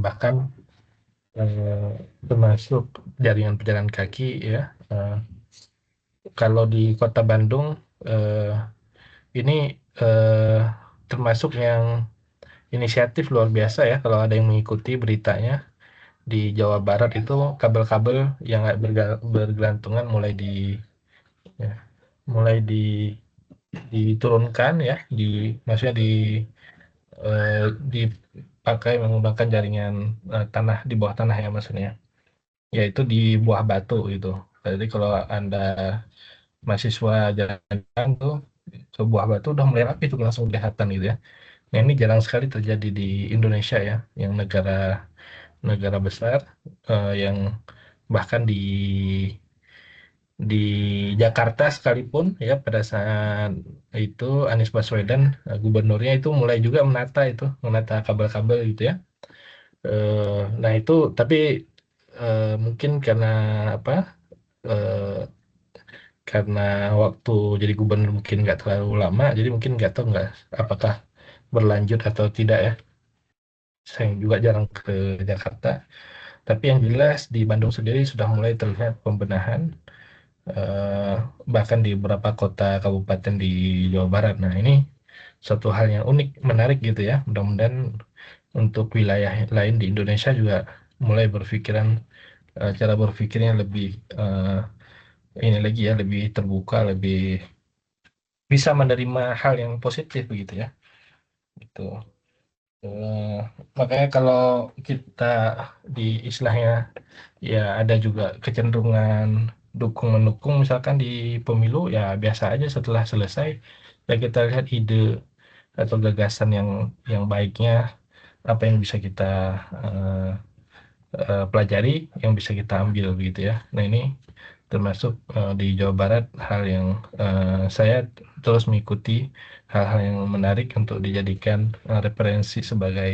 bahkan eh, termasuk jaringan pejalan kaki ya. Eh, kalau di Kota Bandung eh, ini eh, termasuk yang inisiatif luar biasa ya kalau ada yang mengikuti beritanya di Jawa Barat itu kabel-kabel yang bergelantungan ya, mulai diturunkan ya maksudnya dipakai menggunakan jaringan tanah di bawah tanah ya maksudnya yaitu di buah batu gitu. Jadi kalau Anda mahasiswa jalan tuh ke buah batu udah mulai rapi tuh langsung kelihatan gitu ya. Nah, ini jarang sekali terjadi di Indonesia ya, yang negara negara besar yang bahkan di Jakarta sekalipun ya pada saat itu Anies Baswedan gubernurnya itu mulai juga menata kabel-kabel gitu ya. Nah itu tapi mungkin karena apa? eh, karena waktu jadi gubernur mungkin nggak terlalu lama, jadi mungkin nggak tahu nggak apakah berlanjut atau tidak ya. Saya juga jarang ke Jakarta. Tapi yang jelas di Bandung sendiri sudah mulai terlihat pembenahan, eh, bahkan di beberapa kota kabupaten di Jawa Barat. Nah, ini suatu hal yang unik, menarik gitu ya. Mudah-mudahan untuk wilayah lain di Indonesia juga mulai berpikiran, cara berpikirnya lebih ini lagi ya, lebih terbuka, lebih bisa menerima hal yang positif begitu ya. Gitu. Eh, Makanya kalau kita di istilahnya ya ada juga kecenderungan dukung mendukung misalkan di pemilu ya biasa aja setelah selesai ya kita lihat ide atau gagasan yang baiknya apa yang bisa kita eh, pelajari yang bisa kita ambil begitu ya. Nah ini termasuk di Jawa Barat hal yang saya terus mengikuti hal-hal yang menarik untuk dijadikan referensi sebagai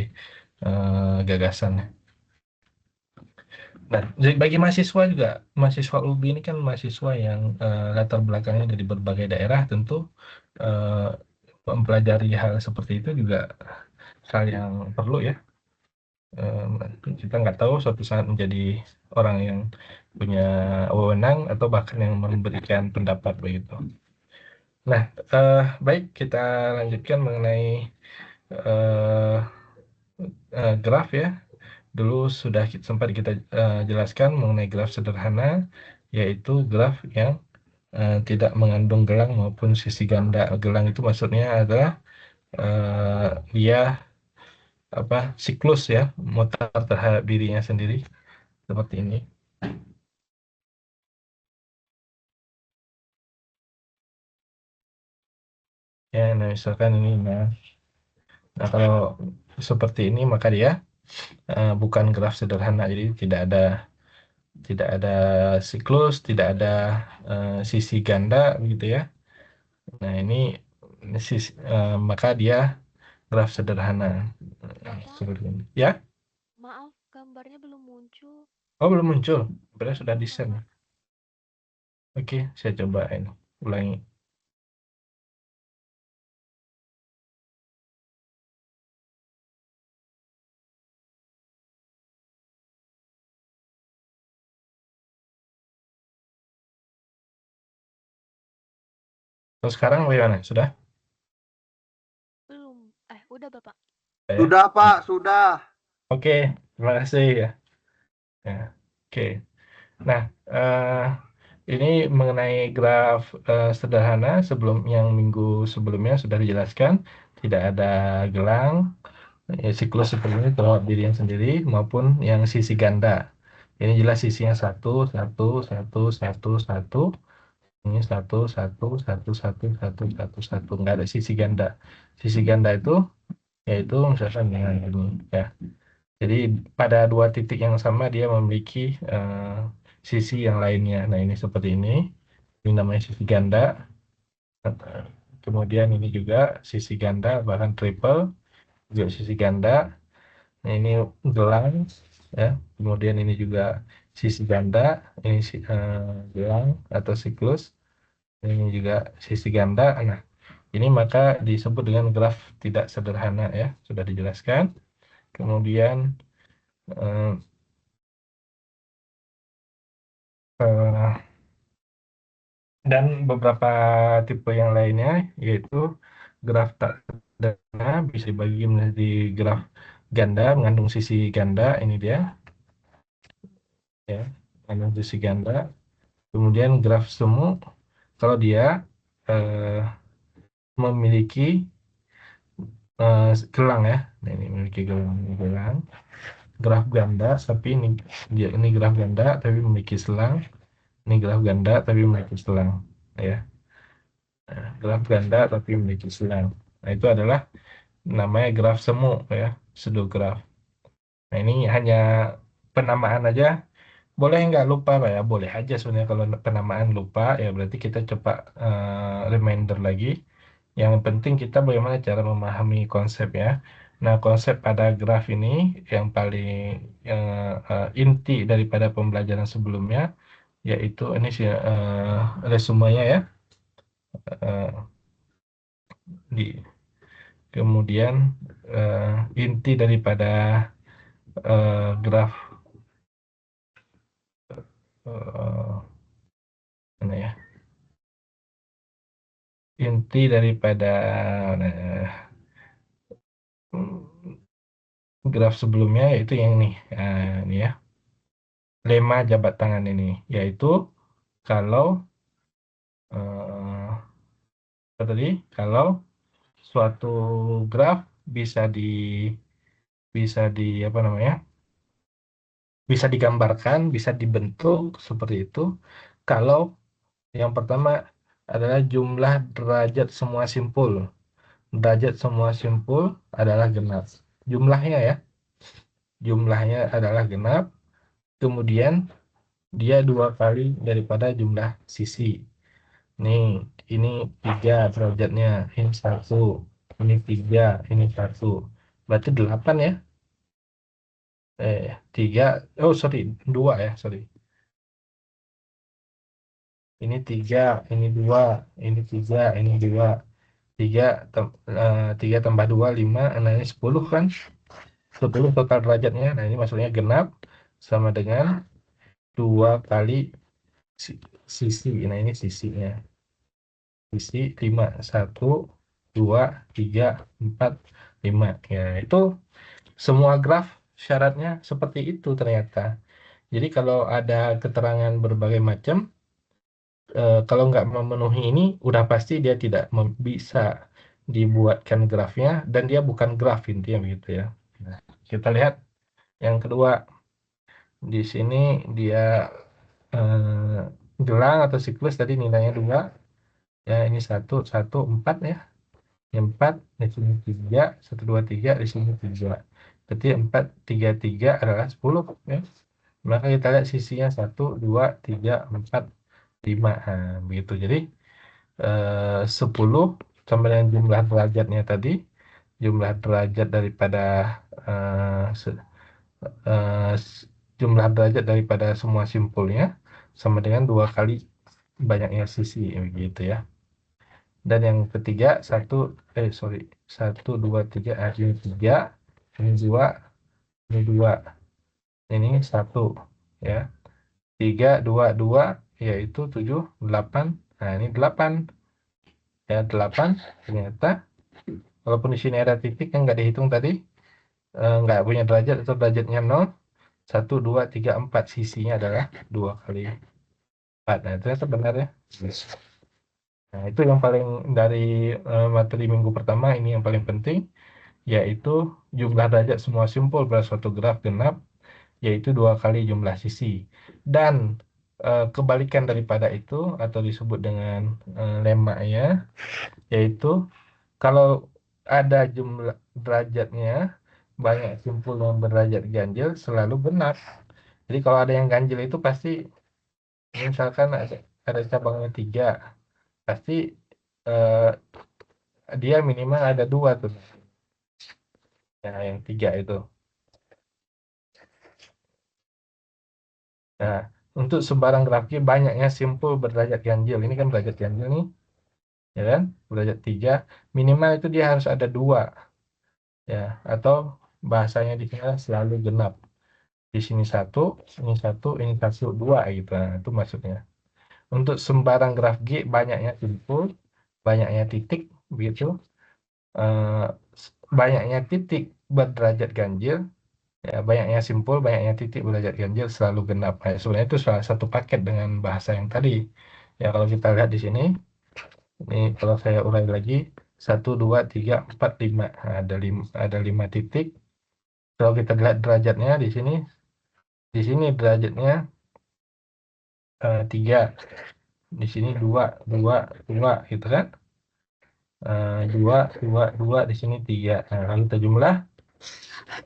gagasan. Nah, jadi bagi mahasiswa juga, mahasiswa UB ini kan mahasiswa yang latar belakangnya dari berbagai daerah, tentu eh, mempelajari hal seperti itu juga hal yang perlu ya. Eh, Kita nggak tahu suatu saat menjadi orang yang punya wewenang atau bahkan yang memberikan pendapat begitu. Nah, baik kita lanjutkan mengenai eh, graf ya. Dulu sudah sempat kita jelaskan mengenai graf sederhana, yaitu graf yang tidak mengandung gelang maupun sisi ganda. Gelang itu maksudnya adalah dia apa siklus ya, mutar terhadap dirinya sendiri seperti ini. Ya, nah misalkan ini, nah kalau seperti ini maka dia bukan graf sederhana, jadi tidak ada siklus, tidak ada sisi ganda gitu ya. Nah, ini maka dia graf sederhana. Bapak, Seperti ini. Ya, maaf gambarnya belum muncul. oh belum muncul. Berarti sudah Belum, desain. Bapak. Oke, saya coba ini ulangi. Terus sekarang bagaimana? Sudah? Belum. Udah, Bapak. Ya. Sudah Pak, sudah. Oke, terima kasih ya. Ya, oke. Nah, ini mengenai graf sederhana sebelum yang minggu sebelumnya sudah dijelaskan, tidak ada gelang, ya, siklus seperti ini terhadap diri yang sendiri maupun yang sisi ganda. Ini jelas sisinya satu, satu, satu, satu, satu. Ini satu, satu, satu, satu, satu, satu, satu. Nggak ada sisi ganda. Sisi ganda itu yaitu misalkan dengan ini ya. Jadi pada dua titik yang sama dia memiliki sisi yang lainnya. Nah ini seperti ini. Ini namanya sisi ganda. Kemudian ini juga sisi ganda bahkan triple juga sisi ganda. Nah, ini gelang ya. Kemudian ini juga sisi ganda, ini gelang atau siklus. Ini juga sisi ganda. Nah, ini maka disebut dengan graf tidak sederhana ya, sudah dijelaskan. Kemudian Eh, eh, dan beberapa tipe yang lainnya, yaitu graf tak sederhana bisa dibagi menjadi graf ganda mengandung sisi ganda. Ini dia, ya, mengandung sisi ganda. Kemudian graf semu kalau dia eh, memiliki gelang, ya. Nah, ini memiliki gelang. Graf ganda, tapi ini graf ganda tapi memiliki selang. Ini graf ganda tapi memiliki selang, ya. Nah, graf ganda tapi memiliki selang. Nah, itu adalah namanya graf semu, ya, pseudograf. Nah, ini hanya penamaan aja. Boleh nggak lupa, Pak, ya? Boleh aja sebenarnya kalau penamaan lupa, ya berarti kita coba reminder lagi. Yang penting kita bagaimana cara memahami konsep, ya. Nah, konsep pada graf ini yang paling inti daripada pembelajaran sebelumnya, yaitu ini sih resumenya, ya. Eh, kemudian inti daripada graf eh, mana ya? Inti daripada eh, graf sebelumnya yaitu yang ini. Ini, ya, lema jabat tangan ini, yaitu kalau eh, apa tadi? Kalau suatu graf bisa di apa namanya? Bisa digambarkan, bisa dibentuk seperti itu. Kalau yang pertama adalah jumlah derajat semua simpul. Derajat semua simpul adalah genap. Jumlahnya, ya. Jumlahnya adalah genap. Kemudian dia dua kali daripada jumlah sisi. Nih, ini tiga derajatnya. Ini satu. Ini tiga. Ini satu. Berarti delapan, ya. Tiga. Oh, sorry. Dua, ya. Sorry. Ini tiga. Ini dua. Ini tiga. Ini dua. Tiga, tiga tambah dua, lima. Nah, ini 10 kan. 10 total derajatnya. Nah, ini maksudnya genap sama dengan dua kali sisi. Nah, ini sisinya. Sisi 5. Satu, dua, tiga, empat, lima. Ya, itu semua graf syaratnya seperti itu ternyata. Jadi kalau ada keterangan berbagai macam, kalau nggak memenuhi ini, udah pasti dia tidak bisa dibuatkan grafnya, dan dia bukan graf intinya begitu, ya. Nah, kita lihat yang kedua. Di sini dia eh, gelang atau siklus tadi nilainya dua, ya. Ini satu satu empat, ya. Ini empat, di sini tiga, satu dua tiga, di sini tiga. Berarti empat tiga tiga adalah 10, ya. Maka kita lihat sisinya satu dua tiga empat lima, nah, begitu. Jadi 10 sama dengan jumlah derajatnya tadi, jumlah derajat daripada eh, eh, jumlah derajat daripada semua simpulnya sama dengan dua kali banyaknya sisi, begitu, ya. Dan yang ketiga, satu dua tiga, ini tiga, ini dua, ini dua, ini satu, ya. Tiga dua dua, yaitu tujuh, delapan. Nah, ini delapan, ya. Delapan ternyata, walaupun di sini ada titik yang nggak dihitung tadi, nggak punya derajat atau derajatnya nol. Satu dua tiga empat, sisinya adalah dua kali empat. Nah, ternyata benar, ya. Nah, itu yang paling dari materi minggu pertama ini yang paling penting, yaitu jumlah derajat semua simpul pada suatu graf genap, yaitu dua kali jumlah sisi. Dan kebalikan daripada itu, atau disebut dengan lemanya, yaitu kalau ada jumlah derajatnya banyak simpul yang berderajat ganjil selalu benar. Jadi kalau ada yang ganjil itu pasti, misalkan ada cabangnya tiga, pasti eh, dia minimal ada dua tuh, ya, yang tiga itu. Nah, untuk sembarang grafik banyaknya simpul berderajat ganjil. Ini kan derajat ganjil nih, ya kan? Derajat tiga, minimal itu dia harus ada dua, ya. Atau bahasanya di sini selalu genap. di sini satu, ini satu, dua gitu. Nah, itu maksudnya. Untuk sembarang graf G banyaknya simpul, banyaknya titik, begitu. Eh, banyaknya titik berderajat ganjil, ya, banyaknya simpul, banyaknya titik berderajat ganjil selalu genap. Nah, sebenarnya itu salah satu paket dengan bahasa yang tadi. Ya, kalau kita lihat di sini, ini kalau saya urai lagi, satu, dua, tiga, empat, lima. Nah, ada lima titik. Kalau kita lihat derajatnya di sini derajatnya tiga, di sini dua, dua, dua, gitu kan? Dua, dua, dua, di sini tiga. Nah, lalu kita jumlah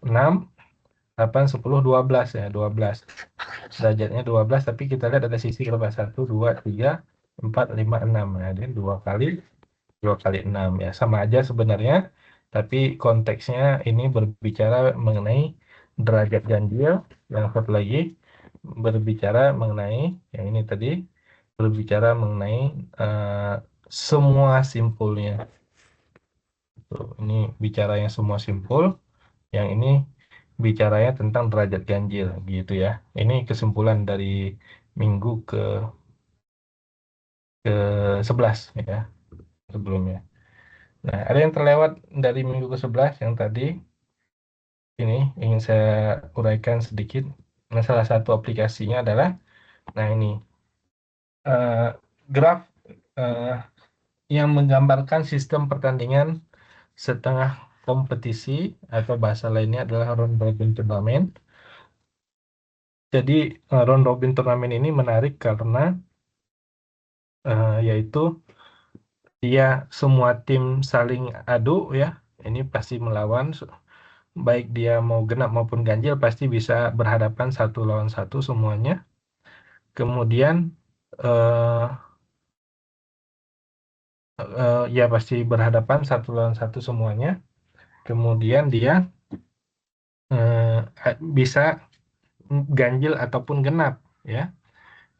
6, 8, 10, 12 ya, 12. Derajatnya 12, tapi kita lihat ada sisi berapa? 1, 2, 3, 4, 5, 6. Nah, jadi 2 kali 6 ya. Sama aja sebenarnya, tapi konteksnya ini berbicara mengenai derajat ganjil. Yang satu lagi berbicara mengenai, yang ini tadi, berbicara mengenai eh, semua simpulnya. Tuh, ini bicaranya semua simpul, yang ini bicaranya tentang derajat ganjil gitu ya. Ini kesimpulan dari minggu ke 11 ya sebelumnya. Nah, ada yang terlewat dari minggu ke-11 yang tadi ini ingin saya uraikan sedikit. Nah, salah satu aplikasinya adalah, nah ini eh, graf eh, yang menggambarkan sistem pertandingan setengah kompetisi, atau bahasa lainnya adalah round robin turnamen. Jadi round robin turnamen ini menarik karena yaitu dia semua tim saling adu ya. Ini pasti melawan, baik dia mau genap maupun ganjil pasti bisa berhadapan satu lawan satu semuanya. Kemudian eh, ya pasti berhadapan satu lawan satu semuanya. Kemudian dia bisa ganjil ataupun genap ya.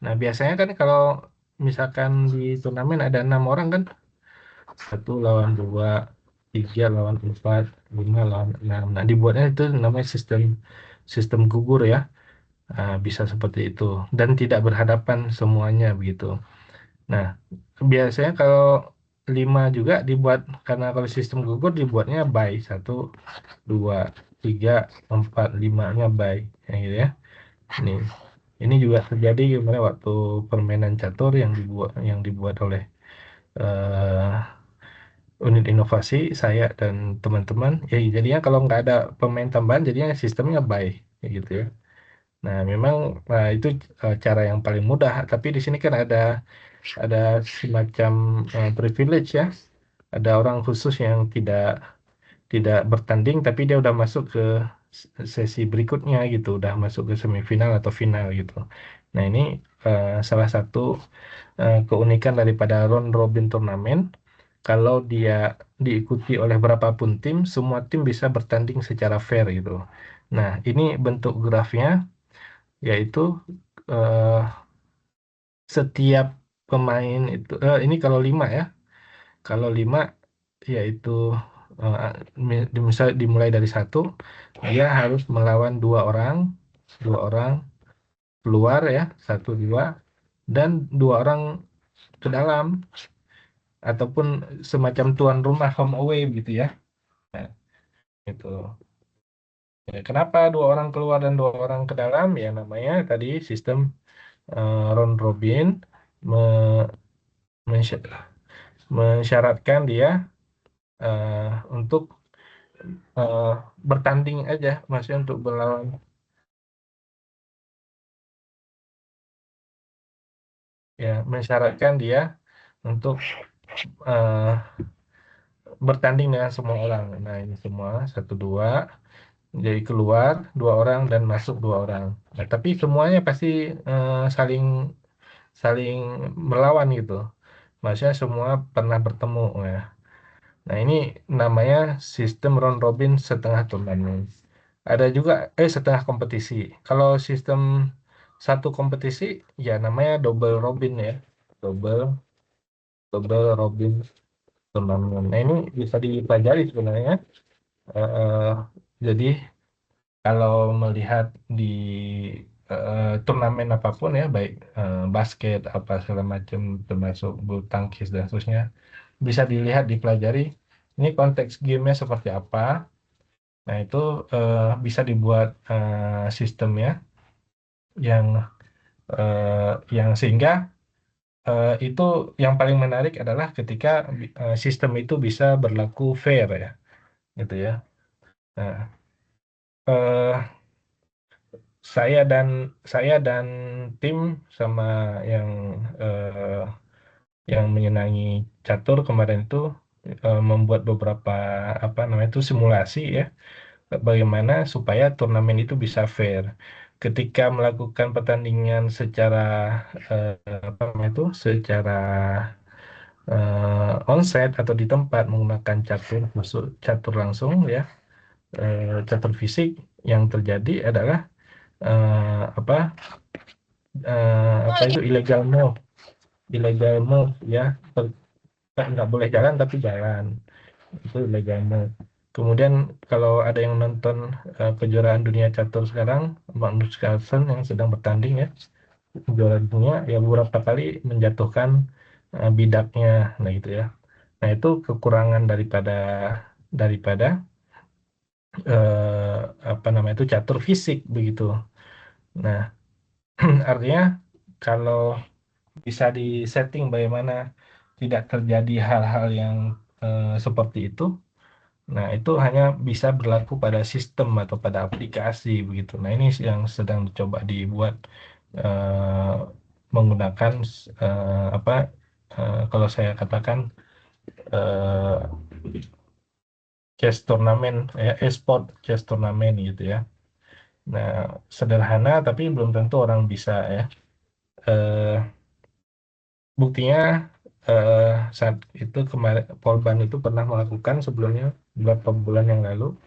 Nah, biasanya kan kalau misalkan di turnamen ada 6 orang kan, satu lawan dua, tiga lawan empat, lima lawan enam. Nah, dibuatnya itu namanya sistem sistem gugur ya. Bisa seperti itu dan tidak berhadapan semuanya begitu. Nah, biasanya kalau 5 juga dibuat, karena kalau sistem gugur dibuatnya by satu, dua, tiga, empat, limanya by, yang gitu ya. Ini juga terjadi kemarin waktu permainan catur yang dibuat oleh eh, unit inovasi saya dan teman-teman. Ya, jadinya kalau nggak ada pemain tambahan, jadinya sistemnya by, kayak gitu ya. Nah, memang itu cara yang paling mudah. Tapi di sini kan ada semacam privilege ya. Ada orang khusus yang tidak tidak bertanding, tapi dia udah masuk ke sesi berikutnya gitu, udah masuk ke semifinal atau final gitu. Nah, ini salah satu keunikan daripada round robin turnamen. Kalau dia diikuti oleh berapapun tim, semua tim bisa bertanding secara fair gitu. Nah, ini bentuk grafnya, yaitu eh, setiap pemain itu, ini kalau 5 ya, kalau 5 yaitu misal dimulai dari satu, dia harus melawan dua orang keluar ya, satu dua, dan dua orang ke dalam, ataupun semacam tuan rumah, home away gitu ya. Nah, itu. Ya, kenapa dua orang keluar dan dua orang ke dalam? Ya, namanya tadi sistem round robin me- mensy- mensyaratkan dia untuk eh, bertanding aja, maksudnya untuk berlawan, ya, mensyaratkan dia untuk eh, bertanding dengan semua orang. Nah, ini semua satu dua, jadi keluar dua orang dan masuk dua orang. Nah, tapi semuanya pasti saling saling melawan gitu. Maksudnya semua pernah bertemu ya. Nah, ini namanya sistem round robin setengah turnamen. Ada juga setengah kompetisi. Kalau sistem satu kompetisi ya namanya double robin ya. Double double robin turnamen. Nah, ini bisa dipelajari sebenarnya. Eh, jadi kalau melihat di turnamen apapun ya, baik basket apa segala macam, termasuk bulu tangkis dan seterusnya, bisa dilihat dipelajari ini konteks gamenya seperti apa. Nah itu bisa dibuat sistemnya yang yang sehingga itu yang paling menarik adalah ketika sistem itu bisa berlaku fair ya, gitu ya. Nah, eh, saya dan tim sama yang eh, yang menyenangi catur kemarin itu membuat beberapa apa namanya itu simulasi ya, bagaimana supaya turnamen itu bisa fair. Ketika melakukan pertandingan secara apa namanya itu secara onsite atau di tempat menggunakan catur masuk catur langsung ya, catur fisik, yang terjadi adalah apa apa itu illegal move ya. Nggak boleh jalan tapi jalan, itu illegal move. Kemudian kalau ada yang nonton kejuaraan dunia catur sekarang, Magnus Carlsen yang sedang bertanding ya, juara dunia ya, beberapa kali menjatuhkan bidaknya, nah gitu ya. Nah itu kekurangan daripada daripada eh, apa namanya itu catur fisik begitu. Nah artinya kalau bisa disetting bagaimana tidak terjadi hal-hal yang seperti itu. Nah, itu hanya bisa berlaku pada sistem atau pada aplikasi begitu. Nah, ini yang sedang dicoba dibuat eh, menggunakan apa kalau saya katakan eh, chess turnamen ya, e-sport chess turnamen gitu ya. Nah, sederhana tapi belum tentu orang bisa ya. Eh, Buktinya eh, saat itu kemarin Polban itu pernah melakukan sebelumnya beberapa bulan yang lalu,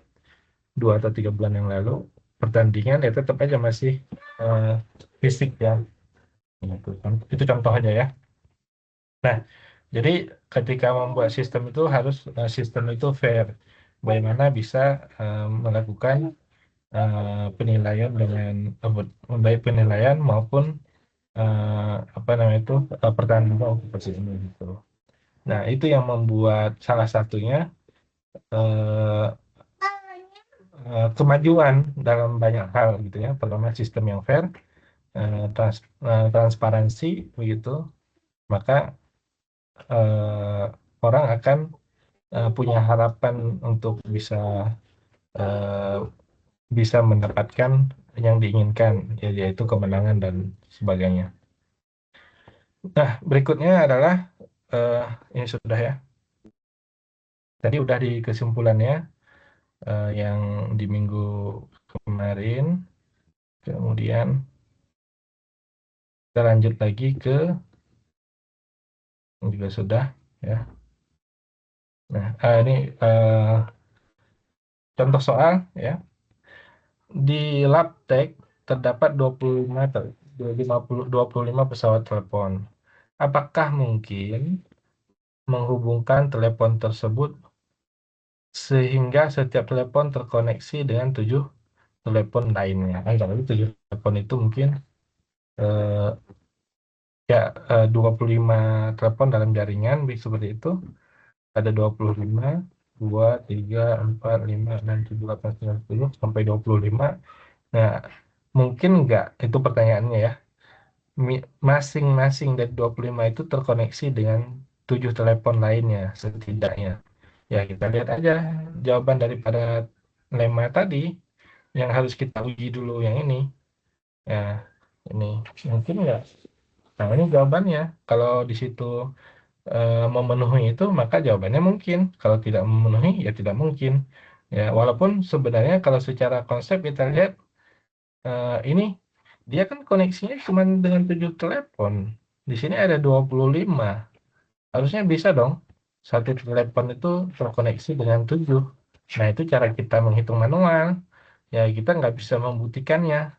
2 atau 3 bulan yang lalu, pertandingan ya tetap aja masih eh, fisik ya. Itu contoh aja ya. Nah, jadi ketika membuat sistem itu harus sistem itu fair. Bagaimana bisa melakukan penilaian dengan baik penilaian maupun apa namanya itu pertandingan seperti ini gitu. Nah, itu yang membuat salah satunya eh, kemajuan dalam banyak hal gitu ya. Pertama sistem yang fair, transparansi begitu, maka eh, orang akan punya harapan untuk bisa eh, bisa mendapatkan yang diinginkan, yaitu kemenangan dan sebagainya. Nah, berikutnya adalah eh, ini sudah ya. Tadi udah di kesimpulannya yang di minggu kemarin. Kemudian kita lanjut lagi ke yang juga sudah ya. Nah, ini contoh soal ya. Di Labtech terdapat 25 25 pesawat telepon. Apakah mungkin menghubungkan telepon tersebut sehingga setiap telepon terkoneksi dengan 7 telepon lainnya? Kalau 7 telepon itu mungkin eh, ya 25 telepon dalam jaringan seperti itu. Ada 25, 2, 3, 4, 5, 6, 7, 8, 9, 10, sampai 25. Nah, mungkin nggak, itu pertanyaannya ya, masing-masing dari 25 itu terkoneksi dengan 7 telepon lainnya setidaknya. Ya, kita lihat aja jawaban daripada lemma tadi, yang harus kita uji dulu yang ini. Ya, ini mungkin nggak? Nah, ini jawabannya. Kalau di situ memenuhi itu, maka jawabannya mungkin. Kalau tidak memenuhi, ya tidak mungkin. Ya, walaupun sebenarnya kalau secara konsep kita lihat ini dia kan koneksinya cuma dengan 7 telepon. Di sini ada 25. Harusnya bisa dong. Satu telepon itu terkoneksi dengan 7. Nah, itu cara kita menghitung manual. Ya, kita nggak bisa membuktikannya.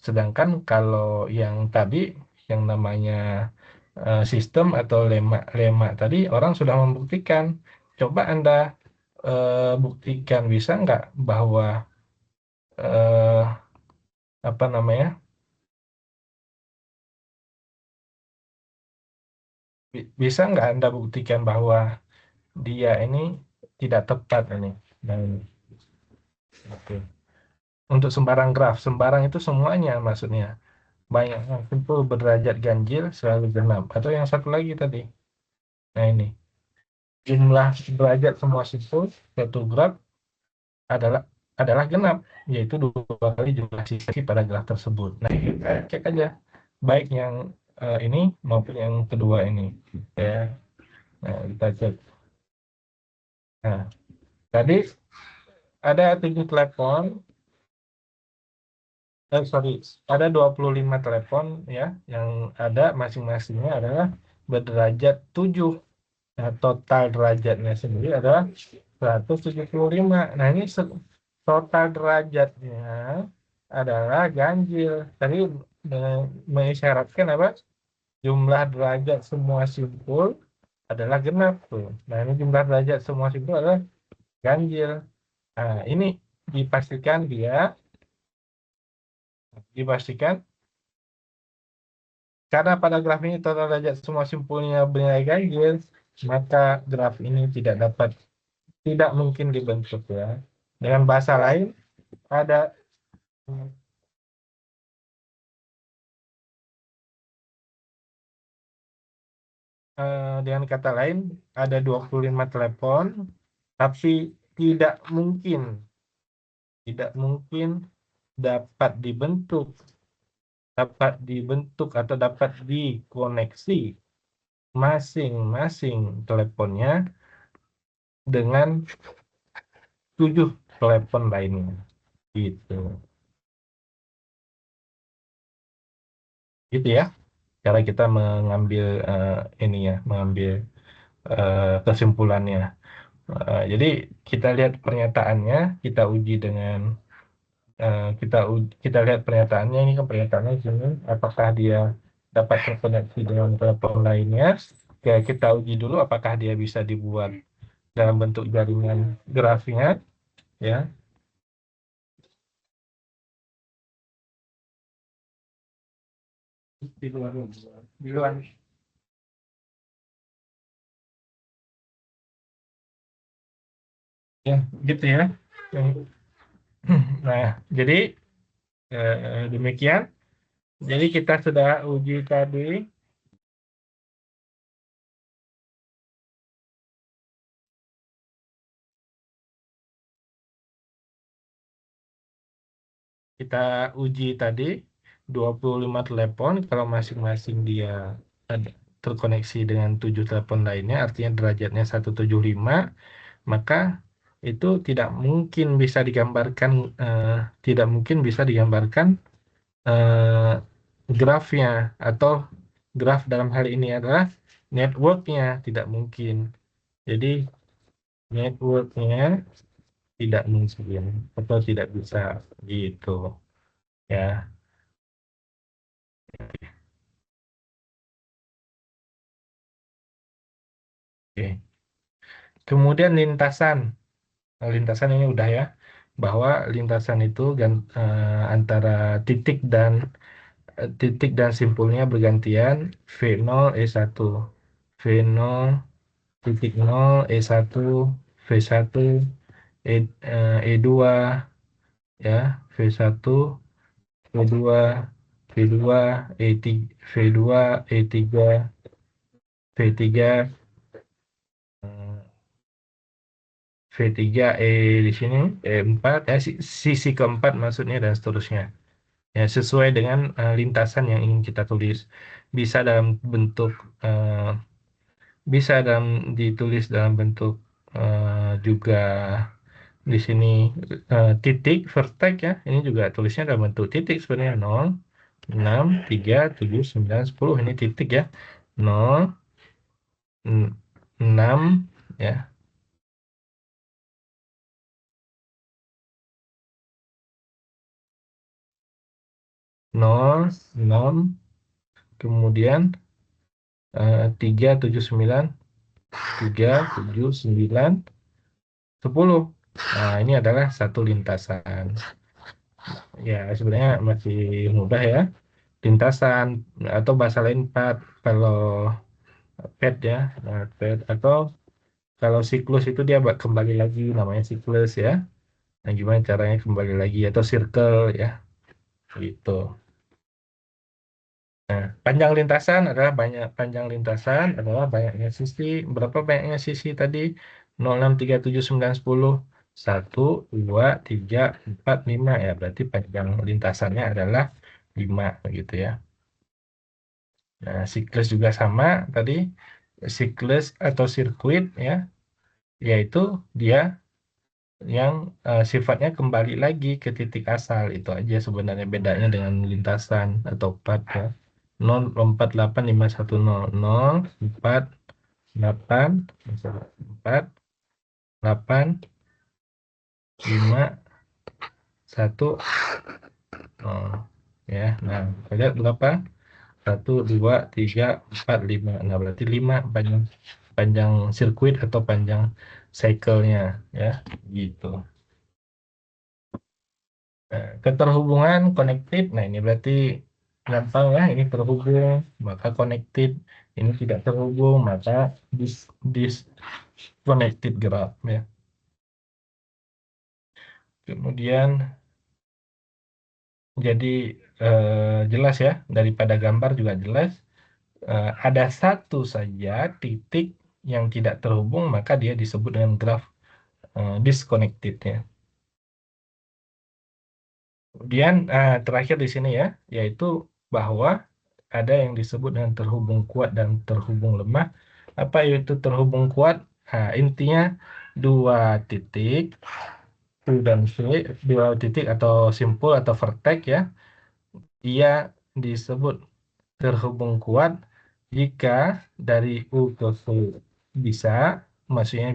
Sedangkan kalau yang tadi, yang namanya sistem atau lema tadi, orang sudah membuktikan. Coba Anda buktikan bisa nggak bahwa apa namanya, bisa nggak Anda buktikan bahwa dia ini tidak tepat ini? Dan oke. Untuk sembarang graf, sembarang itu semuanya maksudnya. Banyak yang simpul berderajat ganjil selalu genap. Atau yang satu lagi tadi. Nah ini, jumlah derajat semua simpul suatu graf adalah adalah genap, yaitu dua kali jumlah sisi pada graf tersebut. Nah, kita cek aja baik yang ini maupun yang kedua ini. Ya, nah, kita cek. Nah, tadi ada 7 telepon, sorry, ada 25 telepon ya, yang ada masing-masingnya adalah berderajat 7. Nah, total derajatnya sendiri adalah 175. Nah, ini total derajatnya adalah ganjil. Tadi mengisyaratkan apa? Jumlah derajat semua simpul adalah genap tuh. Nah, ini jumlah derajat semua simpul adalah ganjil. Nah, ini dipastikan dipastikan karena pada graf ini total derajat semua simpulnya bernilai ganjil, maka graf ini tidak mungkin dibentuk ya. Dengan bahasa lain, ada dengan kata lain ada 25 telepon, tapi tidak mungkin tidak mungkin dapat dibentuk atau dapat dikoneksi masing-masing teleponnya dengan 7 telepon lainnya gitu. Gitu ya, cara kita mengambil ini ya, mengambil kesimpulannya. Jadi kita lihat pernyataannya, kita uji dengan kita lihat pernyataannya. Ini kan pernyataannya di sini, apakah dia dapat terkoneksi dengan telepon lainnya. Oke, kita uji dulu apakah dia bisa dibuat dalam bentuk jaringan grafnya ya. Di luar di luar ya, gitu ya. Nah, jadi demikian. Jadi kita sudah uji tadi. Kita uji tadi 25 telepon, kalau masing-masing dia terkoneksi dengan 7 telepon lainnya, artinya derajatnya 175, maka itu eh, tidak mungkin bisa digambarkan eh, grafnya, atau graf dalam hal ini adalah networknya tidak mungkin. Jadi networknya tidak mungkin atau tidak bisa gitu ya. Oke. Kemudian lintasan. Nah, lintasan ini udah ya, bahwa lintasan itu antara titik dan simpulnya bergantian V0 E1, V0 titik 0 E1, V1 E2 ya, V1 V2 V2 E3 V2 E3 V3 V3 di sini E4 ya, sisi keempat maksudnya, dan seterusnya. Ya, sesuai dengan lintasan yang ingin kita tulis. Bisa dalam bentuk eh, bisa ditulis dalam bentuk juga di sini titik vertex ya. Ini juga tulisnya dalam bentuk titik sebenarnya, 0 6 3 7 9 10. Ini titik ya. 0 6 ya. 0 6 kemudian 3 7 9 3 7 9 10. Nah, ini adalah satu lintasan. Ya, sebenarnya masih mudah ya. Lintasan atau bahasa lain pad. Kalau pad ya, nah, pad atau kalau siklus itu dia kembali lagi namanya siklus ya. Nah, gimana caranya kembali lagi atau circle ya, gitu. Nah, panjang lintasan adalah panjang lintasan adalah banyaknya sisi. Berapa banyaknya sisi tadi? 0, 6, 3, 7, 9, 10. 1, 2, 3, 4, 5 ya. Berarti panjang lintasannya adalah 5 gitu ya. Nah, siklus juga sama tadi. Siklus atau sirkuit ya, yaitu dia yang sifatnya kembali lagi ke titik asal. Itu aja sebenarnya bedanya dengan lintasan atau pad ya. 0, 4, 8, 5, 1, 0, 0, 4, 8, 4, 8, 5, 1, 0. Ya, nah, lihat berapa? 1, 2, 3, 4, 5. Nah, berarti 5 panjang panjang sirkuit atau panjang cycle-nya ya, gitu. Nah, keterhubungan connected. Nah, ini berarti gampang ya, ini terhubung, maka connected. Ini tidak terhubung, maka dis disconnected graph ya. Kemudian jadi jelas ya, daripada gambar juga jelas. Ada satu saja titik yang tidak terhubung, maka dia disebut dengan graph disconnected ya. Kemudian terakhir di sini ya, yaitu bahwa ada yang disebut dengan terhubung kuat dan terhubung lemah. Apa itu terhubung kuat? Nah, intinya dua titik, U dan V, dua titik atau simpul atau vertex ya, dia disebut terhubung kuat jika dari U ke V bisa, maksudnya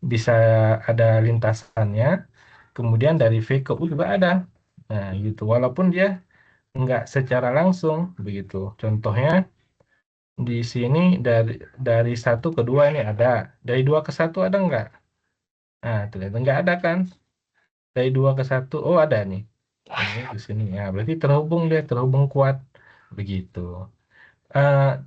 bisa ada lintasannya, kemudian dari V ke U juga ada. Nah, gitu. Walaupun dia nggak secara langsung begitu. Contohnya di sini dari satu ke dua ini ada, dari dua ke satu ada nggak? Nah, ternyata nggak ada kan? Dari dua ke satu, oh ada nih. Ini di sini ya, berarti terhubung dia, terhubung kuat begitu. Eh,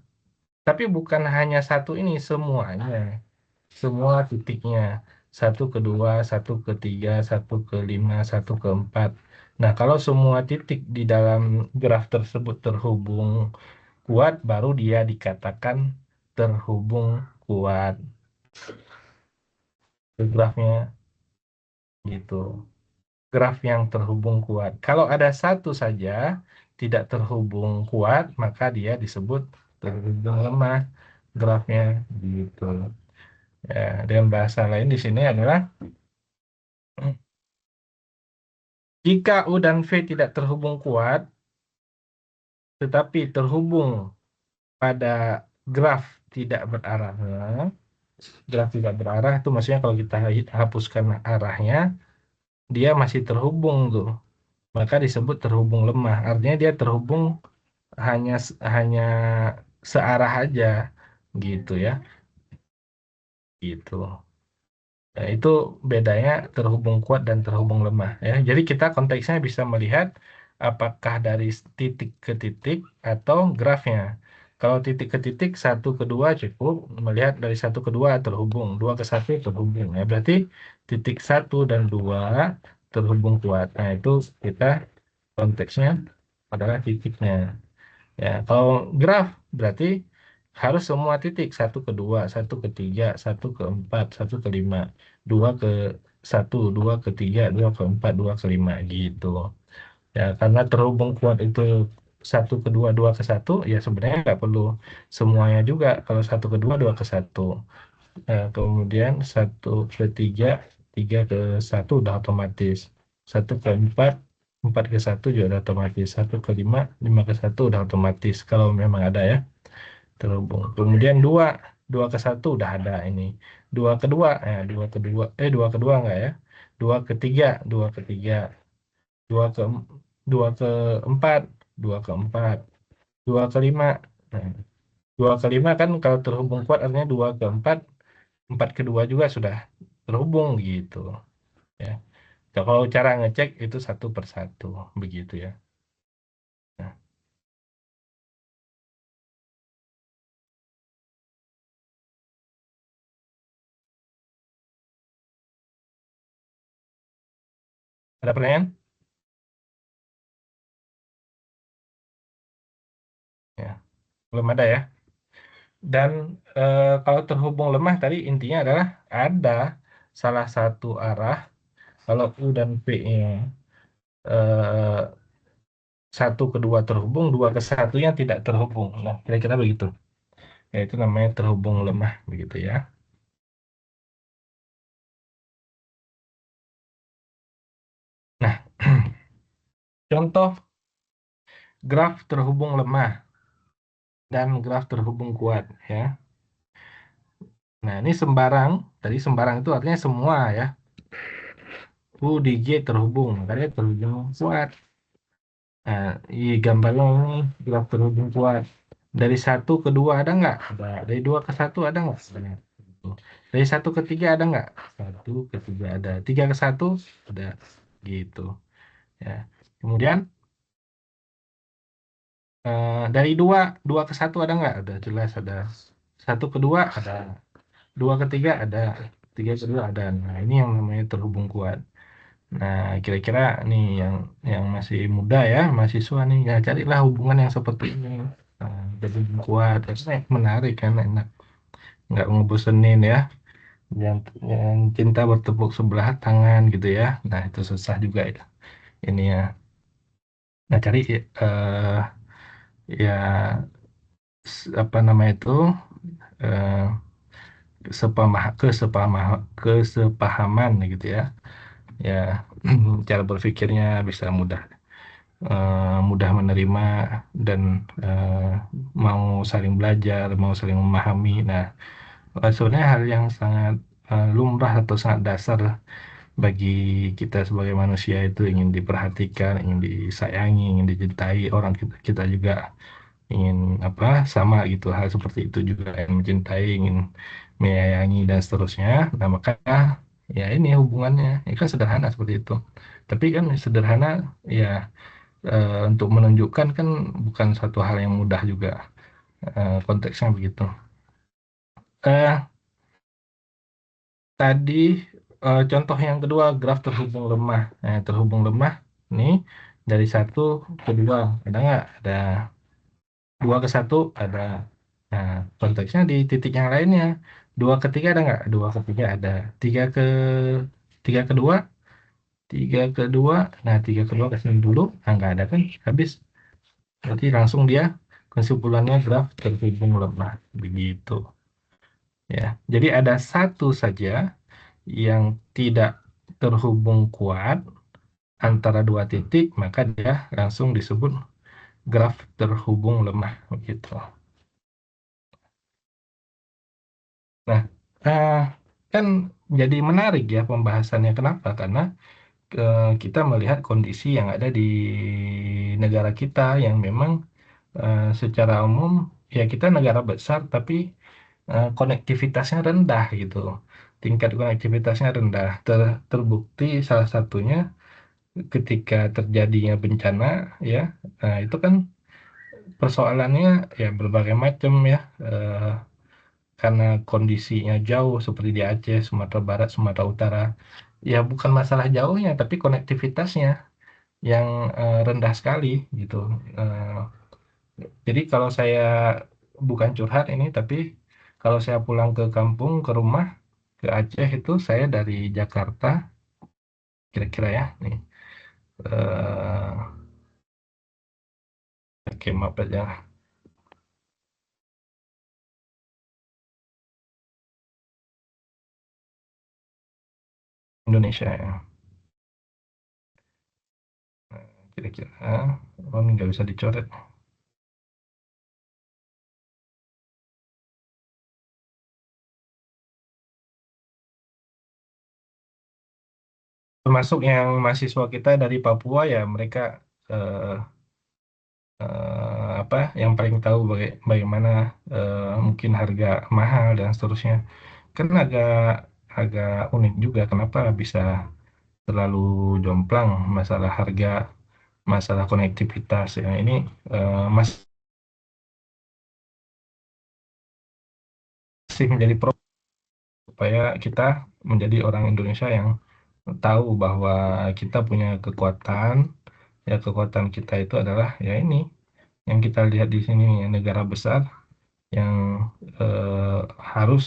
tapi bukan hanya satu ini semuanya, semua titiknya satu ke dua, satu ke tiga, satu ke lima, satu ke empat. Nah, kalau semua titik di dalam graf tersebut terhubung kuat, baru dia dikatakan terhubung kuat. Itu grafnya gitu. Graf yang terhubung kuat. Kalau ada satu saja tidak terhubung kuat, maka dia disebut terhubung lemah grafnya gitu. Ya, dengan bahasa lain di sini adalah jika U dan V tidak terhubung kuat, tetapi terhubung pada graf tidak berarah. Graf tidak berarah itu maksudnya kalau kita hapuskan arahnya, dia masih terhubung tuh. Maka disebut terhubung lemah. Artinya dia terhubung hanya searah aja gitu ya. Gitu. Nah, itu bedanya terhubung kuat dan terhubung lemah ya. Jadi kita konteksnya bisa melihat apakah dari titik ke titik atau grafnya. Kalau titik ke titik satu ke dua cukup melihat dari satu ke dua terhubung, dua ke satu terhubung ya. Berarti titik satu dan dua terhubung kuat. Nah, itu kita konteksnya adalah titiknya. Ya, kalau graf berarti harus semua titik satu ke dua, satu ke tiga, satu ke empat, satu ke lima, dua ke satu, dua ke tiga, dua ke empat, dua ke lima gitu. Ya, karena terhubung kuat itu satu ke dua, dua ke satu, ya sebenarnya nggak perlu semuanya juga. Kalau satu ke dua, dua ke satu. Kemudian satu ke tiga, tiga ke satu udah otomatis. Satu ke empat, empat ke satu juga udah otomatis. Satu ke lima, lima ke satu udah otomatis. Kalau memang ada ya terhubung. Kemudian dua, dua ke satu udah ada ini. Dua kedua, dua kedua enggak ya? Dua ketiga, dua ketiga, dua ke dua ke empat, dua ke empat, dua ke lima. Nah, dua ke lima kan kalau terhubung kuat artinya dua ke empat, empat kedua juga sudah terhubung gitu ya. Kalau cara ngecek itu satu per satu, begitu ya. Nah, ada pertanyaan? Ya, belum ada ya. Dan kalau terhubung lemah tadi intinya adalah ada salah satu arah, kalau U dan P-nya eh, satu kedua terhubung, dua ke satunya tidak terhubung. Nah, kira-kira begitu. Ya, itu namanya terhubung lemah, begitu ya. Nah, contoh graf terhubung lemah dan graf terhubung kuat ya. Nah, ini sembarang. Tadi sembarang itu artinya semua ya. U di G terhubung, makanya terhubung kuat. Nah, di gambarnya ini graf terhubung kuat. Dari satu ke dua ada nggak? Ada. Dari dua ke satu ada nggak? Ada. Dari satu ke tiga ada nggak? Satu ke tiga ada. Tiga ke satu ada. Gitu. Ya. Kemudian dari dua, dua ke satu ada nggak? Ada, jelas ada. Satu ke dua ada. Dua ke tiga ada. Tiga ke dua ada. Nah, ini yang namanya terhubung kuat. Nah, kira-kira nih yang masih muda ya, mahasiswa nih, ya carilah hubungan yang seperti ini. Nah, jadi kuat, terusnya menarik kan, enak, nggak ngebosenin ya. Yang cinta bertepuk sebelah tangan gitu ya. Nah, itu susah juga ya. Ini ya. Nah, cari ya apa nama itu eh, kesepahaman gitu ya. Ya, cara berpikirnya bisa mudah menerima dan mau saling belajar, mau saling memahami. Nah, sebenarnya hal yang sangat lumrah atau sangat dasar bagi kita sebagai manusia itu ingin diperhatikan, ingin disayangi, ingin dicintai orang kita juga ingin apa sama gitu hal seperti itu juga yang mencintai, ingin menyayangi dan seterusnya. Nah, maka ya ini hubungannya, ini kan sederhana seperti itu. Tapi kan sederhana ya untuk menunjukkan kan bukan satu hal yang mudah juga konteksnya begitu. Eh Tadi contoh yang kedua graf terhubung lemah. Terhubung lemah nih dari satu ke dua ada nggak? Ada dua ke satu ada. Nah, konteksnya di titik yang lainnya. Dua ke tiga ada nggak? Dua ke tiga ada. Tiga ke dua, tiga ke dua. Nah, tiga ke dua ke sini dulu. Nah, nggak ada kan? Habis. Berarti langsung dia kesimpulannya graf terhubung lemah. Begitu. Ya, jadi ada satu saja yang tidak terhubung kuat antara dua titik, maka dia langsung disebut graf terhubung lemah. Begitu. Nah, eh, kan jadi menarik ya pembahasannya. Kenapa? Karena kita melihat kondisi yang ada di negara kita yang memang secara umum ya kita negara besar tapi konektivitasnya rendah gitu. Tingkat konektivitasnya rendah. Terbukti salah satunya ketika terjadinya bencana ya, itu kan persoalannya ya berbagai macam ya. Karena kondisinya jauh seperti di Aceh, Sumatera Barat, Sumatera Utara. Ya bukan masalah jauhnya, tapi konektivitasnya yang rendah sekali gitu. Eh, jadi kalau saya bukan curhat ini, tapi kalau saya pulang ke kampung, ke rumah, ke Aceh itu saya dari Jakarta, kira-kira ya, nih, eh oke maaf aja, Indonesia ya, kira-kira, oh ini nggak bisa dicoret. Termasuk yang mahasiswa kita dari Papua ya, mereka eh, apa yang paling tahu bagaimana mungkin harga mahal dan seterusnya. Kan agak agak unik juga kenapa bisa terlalu jomplang masalah harga, masalah konektivitas ya. Ini masih menjadi pro supaya kita menjadi orang Indonesia yang tahu bahwa kita punya kekuatan, ya kekuatan kita itu adalah ya ini yang kita lihat di sini nih, negara besar yang eh, harus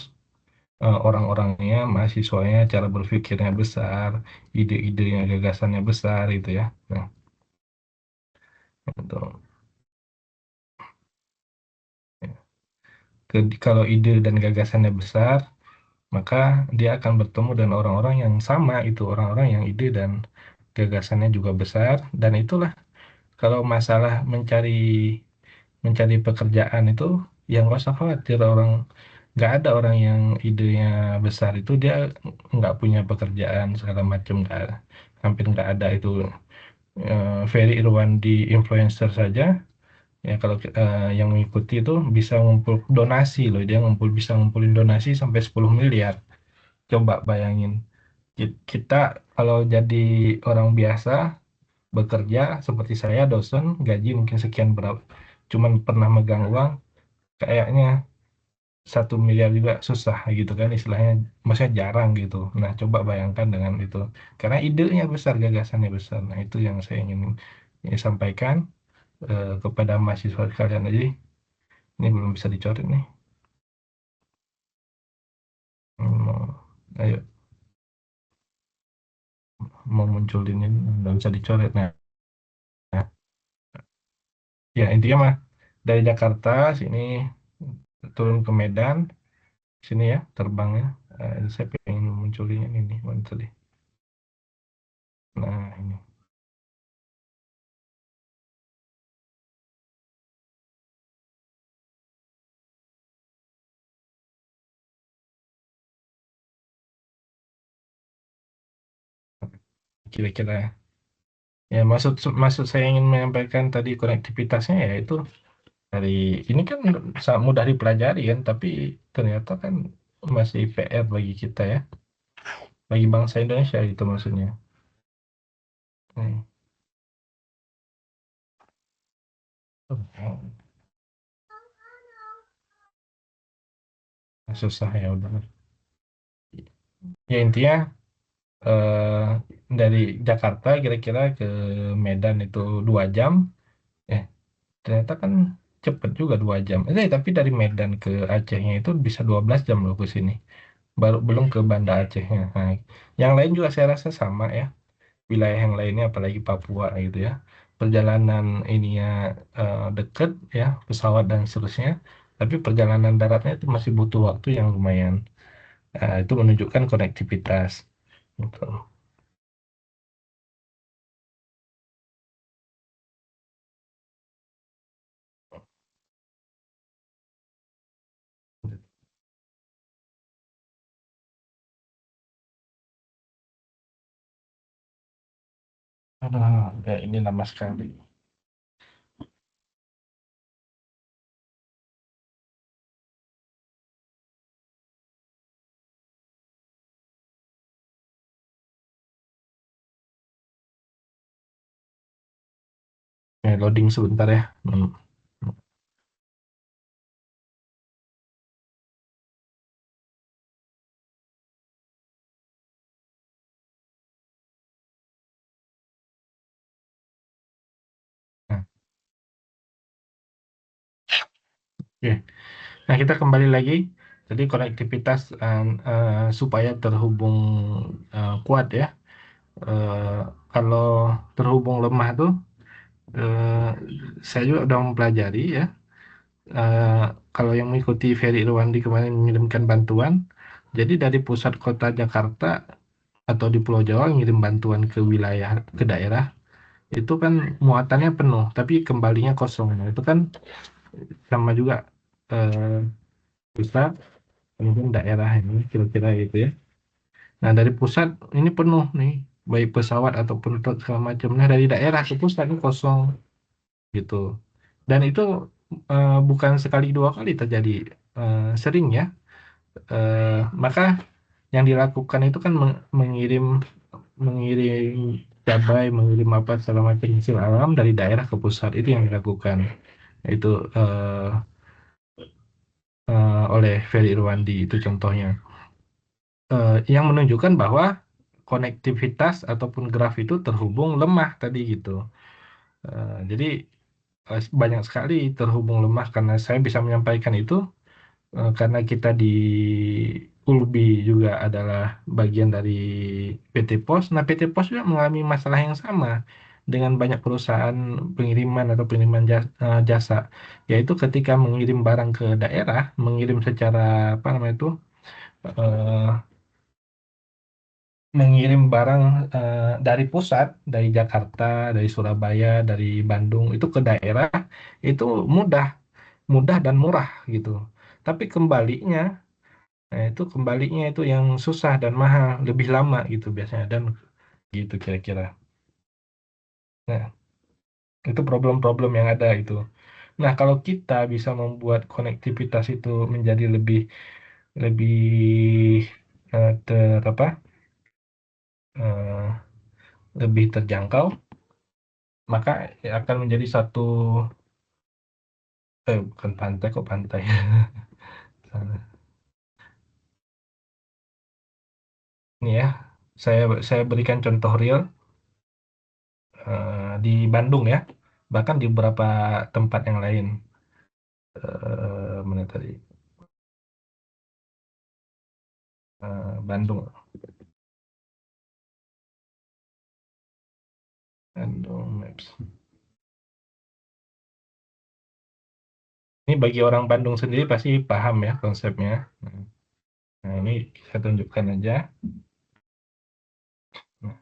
orang-orangnya, mahasiswanya, cara berpikirnya besar, ide-idenya, gagasannya besar gitu ya. Nah, itu. Kalau ide dan gagasannya besar, maka dia akan bertemu dengan orang-orang yang sama itu, orang-orang yang ide dan gagasannya juga besar. Dan itulah kalau masalah mencari mencari pekerjaan itu yang nggak usah khawatir, nggak ada orang yang idenya besar itu dia nggak punya pekerjaan segala macam, nggak, hampir nggak ada itu. Ferry Irwandi influencer saja ya, kalau yang mengikuti itu bisa ngumpul donasi loh, dia bisa ngumpulin donasi sampai 10 miliar. Coba bayangin, kita kalau jadi orang biasa bekerja seperti saya, dosen, gaji mungkin sekian berapa, cuman pernah megang uang kayaknya 1 miliar juga susah gitu kan istilahnya, maksudnya jarang gitu. Nah coba bayangkan dengan itu, karena idenya besar, gagasannya besar. Nah itu yang saya ingin sampaikan kepada mahasiswa sekalian aja. Ini belum bisa dicoret nih. Ayo, mau munculin ini nggak bisa dicoret. Nah, ya intinya mah dari Jakarta sini turun ke Medan sini ya terbangnya. Saya pengen munculin ini nih, mana tadi? Nah ini kira-kira ya, maksud maksud saya ingin menyampaikan tadi konektivitasnya ya itu dari ini kan sangat mudah dipelajari kan, tapi ternyata kan masih PR bagi kita ya, bagi bangsa Indonesia itu maksudnya. Hmm. Susah ya udah. Ya intinya eh, dari Jakarta kira-kira ke Medan itu 2 jam. Eh ternyata kan cepet juga 2 jam. Tapi dari Medan ke Acehnya itu bisa 12 jam loh ke sini. Baru belum ke Banda Acehnya. Nah, yang lain juga saya rasa sama ya. Wilayah yang lainnya apalagi Papua gitu ya. Perjalanan ininya deket ya, pesawat dan seterusnya. Tapi perjalanan daratnya itu masih butuh waktu yang lumayan. Itu menunjukkan konektivitas. Gitu. Ya ini lama sekali. Loading sebentar ya. Hmm. Nah, oke. Nah, kita kembali lagi. Jadi konektivitas supaya terhubung kuat ya. Eh, Kalau terhubung lemah tuh, eh, saya juga udah mempelajari ya. Eh, Kalau yang mengikuti Ferry Irwandi kemarin mengirimkan bantuan, jadi dari pusat kota Jakarta atau di Pulau Jawa ngirim bantuan ke wilayah, ke daerah, itu kan muatannya penuh, tapi kembalinya kosong. Nah, itu kan sama juga eh, bisa mungkin daerah ini kira-kira itu ya. Nah dari pusat ini penuh nih, baik pesawat ataupun truk segala macam. Nah dari daerah ke pusat ini kosong gitu. Dan itu bukan sekali dua kali terjadi, sering ya. Maka yang dilakukan itu kan mengirim mengirim cabai, mengirim apa segala macam hasil alam dari daerah ke pusat itu yang dilakukan. Itu eh, oleh Ferry Irwandi itu contohnya. Yang menunjukkan bahwa konektivitas ataupun graf itu terhubung lemah tadi gitu. Jadi banyak sekali terhubung lemah karena saya bisa menyampaikan itu karena kita di Ulbi juga adalah bagian dari PT Pos. Nah, PT Pos juga mengalami masalah yang sama dengan banyak perusahaan pengiriman atau pengiriman jasa, yaitu ketika mengirim barang ke daerah, mengirim secara apa namanya itu, eh, mengirim barang dari pusat, dari Jakarta, dari Surabaya, dari Bandung itu ke daerah itu mudah, mudah dan murah gitu. Tapi kembalinya, nah itu kembalinya itu yang susah dan mahal, lebih lama gitu biasanya dan gitu kira-kira. Nah, itu problem-problem yang ada itu. Nah, kalau kita bisa membuat konektivitas itu menjadi lebih lebih apa eh, lebih terjangkau, maka akan menjadi satu bukan pantai kok pantai. Ini ya, saya berikan contoh real di Bandung ya, bahkan di beberapa tempat yang lain. Mana tadi? Bandung, Bandung Maps. Ini bagi orang Bandung sendiri pasti paham ya konsepnya. Nah, ini saya tunjukkan aja. Nah,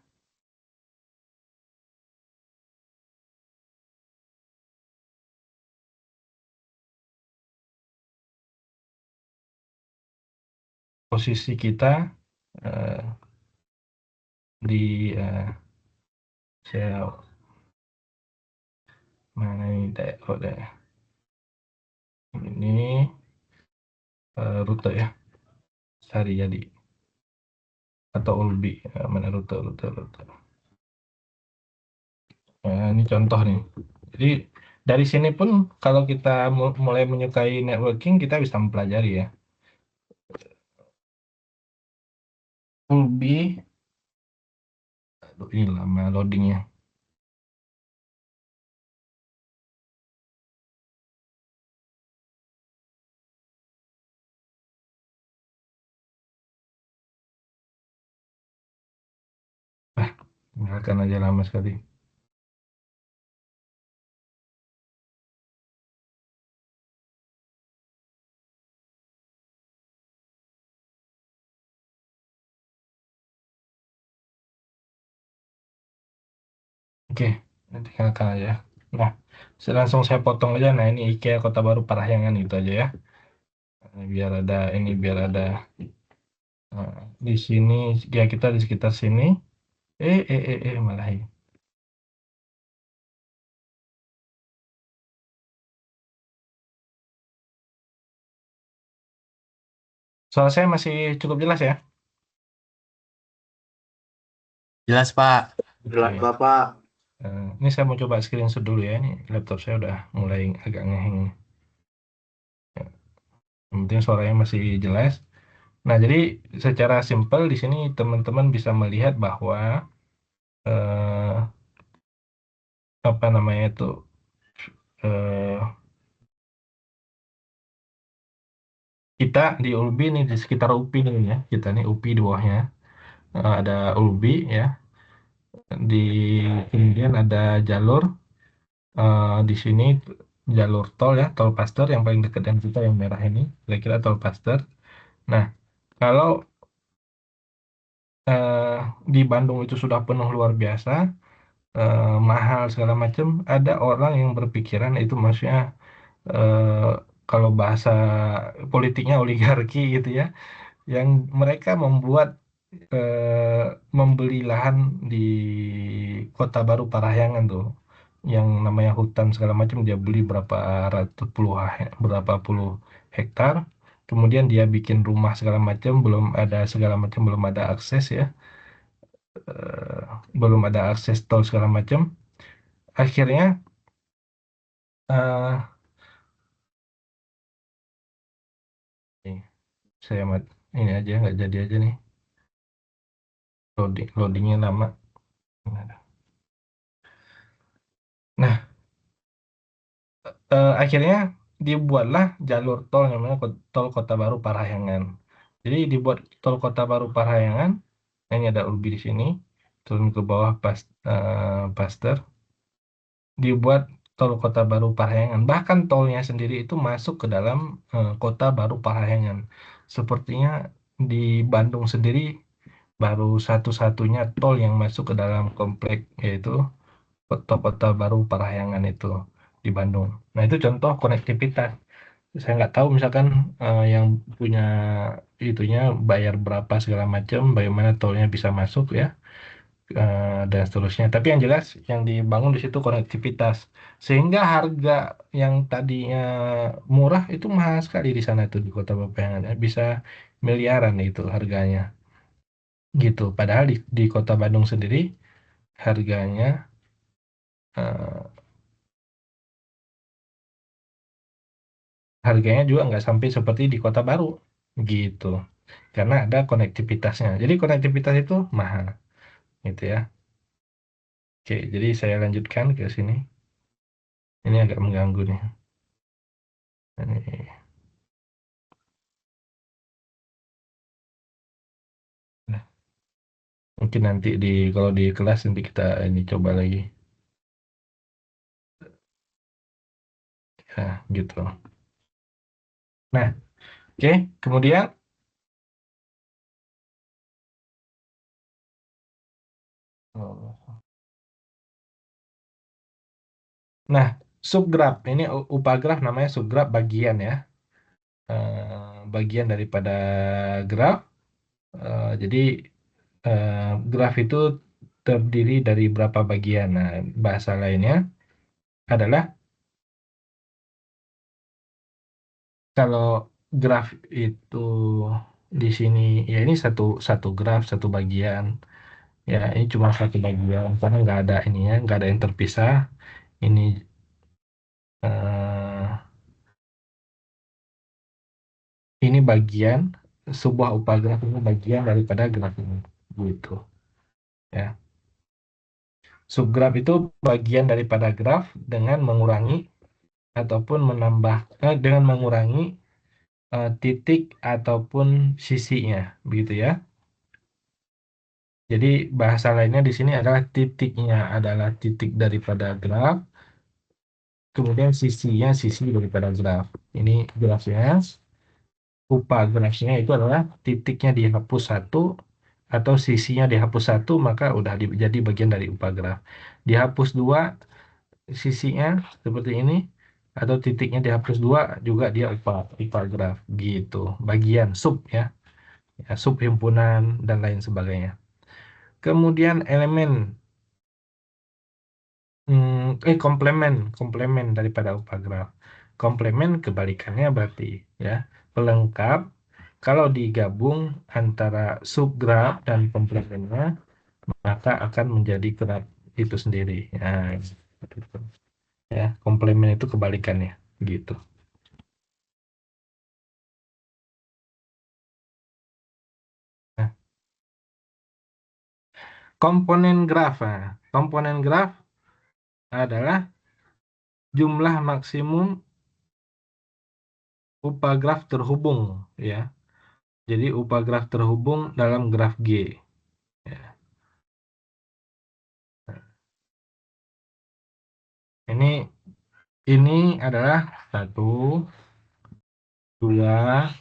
posisi kita eh, di saya mana ini ini rute ya, Sari jadi atau Ulbi. Mana rute. Ini contoh nih. Jadi dari sini pun kalau kita mulai menyukai networking, kita bisa mempelajari ya. Ulbi, aduh, ini lama loadingnya. Ah, tinggalkan aja lama sekali. Oke, nanti tinggalkan aja. Nah, langsung saya potong aja. Nah, ini IKEA Kota Baru Parahyangan itu aja ya. Biar ada ini, biar ada di sini ya kita di sekitar sini. Malah ini. Soal saya masih cukup jelas ya. Jelas, Pak. Jelas, oke. Bapak. Ini saya mau coba screenshot dulu ya. Ini laptop saya udah mulai agak ngeheng. Ya, yang penting suaranya masih jelas. Nah, jadi secara simpel di sini teman-teman bisa melihat bahwa eh, apa namanya itu eh, kita di Ulbi nih di sekitar UPI nih ya. Kita nih UPI di bawahnya. Ada Ulbi ya. Di kemudian ada jalur di sini jalur tol ya, tol Paster yang paling dekat dengan kita yang merah ini, kira-kira tol Paster. Nah, kalau eh, di Bandung itu sudah penuh luar biasa, mahal segala macam, ada orang yang berpikiran itu maksudnya eh, kalau bahasa politiknya oligarki gitu ya, yang mereka membuat membeli lahan di Kota Baru Parahyangan tuh, yang namanya hutan segala macam dia beli berapa puluh hektar, kemudian dia bikin rumah segala macam, belum ada segala macam, belum ada akses ya, eh, belum ada akses tol segala macam. Akhirnya eh, nih, saya ini aja nggak jadi aja nih, loadingnya lama. Nah, akhirnya dibuatlah jalur tol namanya tol Kota Baru Parahyangan. Jadi dibuat tol Kota Baru Parahyangan. Nah, ini ada Ulbi di sini. Turun ke bawah Paster. Dibuat tol Kota Baru Parahyangan. Bahkan tolnya sendiri itu masuk ke dalam Kota Baru Parahyangan. Sepertinya di Bandung sendiri baru satu-satunya tol yang masuk ke dalam komplek, yaitu Kota Baru Parahyangan itu di Bandung. Nah, itu contoh konektivitas. Saya nggak tahu misalkan yang punya itunya bayar berapa segala macam, bagaimana tolnya bisa masuk ya, dan seterusnya. Tapi yang jelas yang dibangun di situ konektivitas, sehingga harga yang tadinya murah itu mahal sekali di sana tuh di Kota Bapeangan ya, bisa miliaran itu harganya gitu. Padahal di Kota Bandung sendiri harganya eh, harganya juga nggak sampai seperti di Kota Baru gitu. Karena ada konektivitasnya. Jadi konektivitas itu mahal, gitu ya. Oke, jadi saya lanjutkan ke sini. Ini agak mengganggu nih. Ini, nah, mungkin nanti kalau di kelas nanti kita ini coba lagi. Ya, gitu. Nah, oke. Kemudian, oh, nah, subgraf. Ini upagraf namanya subgraf bagian ya. Bagian daripada graf. Jadi eh, graf itu terdiri dari berapa bagian. Nah, bahasa lainnya adalah kalau graf itu di sini ya ini satu satu graf satu bagian ya, ini cuma satu bagian karena nggak ada ininya, nggak ada yang terpisah. Ini eh, ini bagian sebuah upagraf, ini bagian daripada graf ini gitu ya. Subgraf itu bagian daripada graf dengan mengurangi ataupun menambah dengan mengurangi titik ataupun sisinya begitu ya. Jadi bahasa lainnya di sini adalah titiknya adalah titik daripada graf, kemudian sisinya sisi daripada graf. Ini grafnya, grafnya itu adalah titiknya dihapus satu atau sisinya dihapus satu, maka udah jadi bagian dari graf. Dihapus dua sisinya seperti ini atau titiknya dihapus dua juga dia graf gitu. Bagian sub ya, ya sub himpunan dan lain sebagainya. Kemudian elemen komplemen, komplemen daripada upagraf. Komplemen kebalikannya berarti ya, pelengkap. Kalau digabung antara subgraf dan komplemennya, maka akan menjadi graf itu sendiri. Ya, seperti itu. Ya, komplemen itu kebalikannya, gitu. Nah, komponen graf. Nah, komponen graf adalah jumlah maksimum upagraf terhubung, ya. Jadi upagraf terhubung dalam graf G. Ya. Ini ini adalah satu, dua,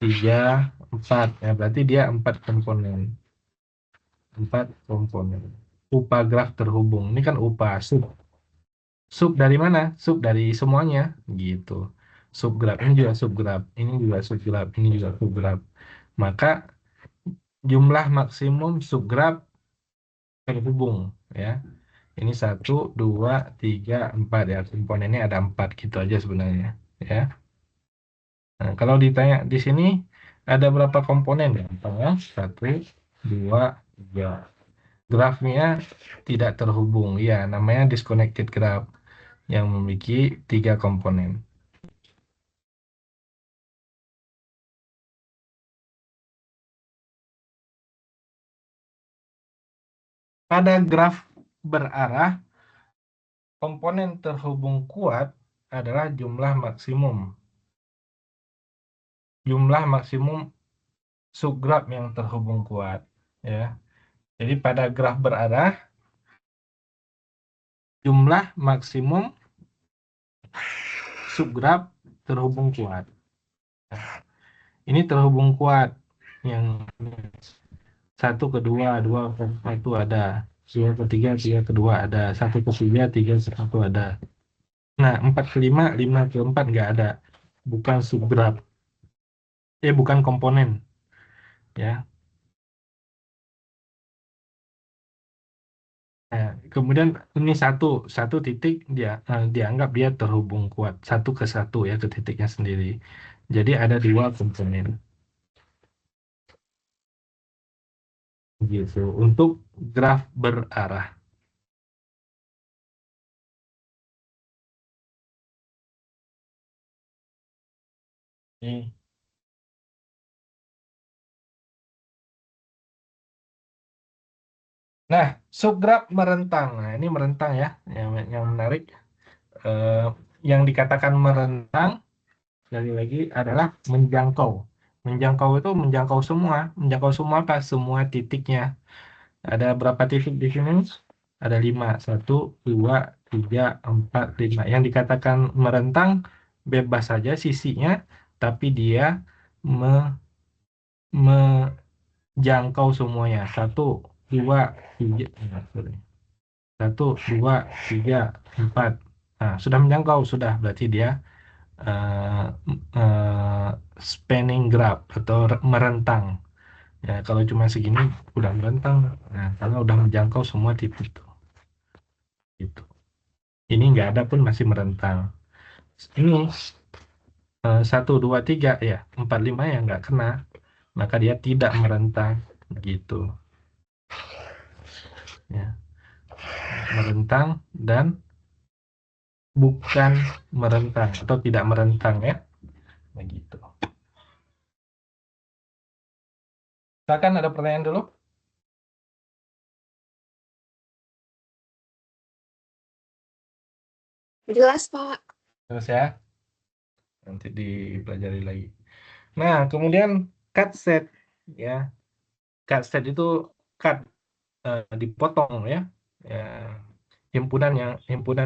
tiga, empat. Ya, berarti dia empat komponen. Empat komponen. Upagraf terhubung. Ini kan upa sub. Sub dari mana? Sub dari semuanya, gitu. Subgraf ini juga subgraf, ini juga subgraf, ini juga subgraf. Maka jumlah maksimum subgraf terhubung, ya. Ini satu, dua, tiga, empat ya. Komponennya ada empat gitu aja sebenarnya, ya. Nah, kalau ditanya di sini ada berapa komponen ya? Gampang ya. Satu, 2, 3. Grafnya tidak terhubung. Ya, namanya disconnected graph yang memiliki 3 komponen. Pada graf berarah, komponen terhubung kuat adalah jumlah maksimum. Jumlah maksimum subgraf yang terhubung kuat. Ya. Jadi pada graf berarah, jumlah maksimum subgraf terhubung kuat. Ini terhubung kuat. Yang 1 ke 2, 2 ke 1 ada. 2 ke 3, 3 ke 2 ada. 1 ke 3, 3 ke 1 ada. Nah, 4 ke 5, 5 ke 4 nggak ada. Bukan subgraf. Bukan komponen. Ya. Nah, kemudian ini satu titik dianggap dia terhubung kuat 1 ke 1 ya ke titiknya sendiri. Jadi ada 2 komponen gitu untuk graf berarah. Ini. Nah, subgraf merentang. Nah, ini merentang ya, yang menarik. Eh, yang dikatakan merentang sekali lagi adalah menjangkau. Menjangkau itu menjangkau semua apa? Semua titiknya. Ada berapa titik di sini? Ada 5. 1, 2, 3, 4, 5. Yang dikatakan merentang bebas saja sisinya, tapi dia menjangkau semuanya. 1, 2, 3. 1, 2, 3, 4. Nah, sudah menjangkau, sudah. Berarti dia eh, eh, spanning graph atau merentang. Ya, kalau cuma segini udah merentang. Nah, kalau udah menjangkau semua titik itu. Gitu. Ini nggak ada pun masih merentang. Ini 1, 2, 3 ya, 4, 5 ya nggak kena, maka dia tidak merentang gitu. Ya, merentang dan bukan merentang atau tidak merentang ya, begitu. Silakan ada pertanyaan dulu. Jelas, Pak. Terus ya, nanti dipelajari lagi. Nah, kemudian cut set ya, cut set itu cut dipotong ya, ya himpunan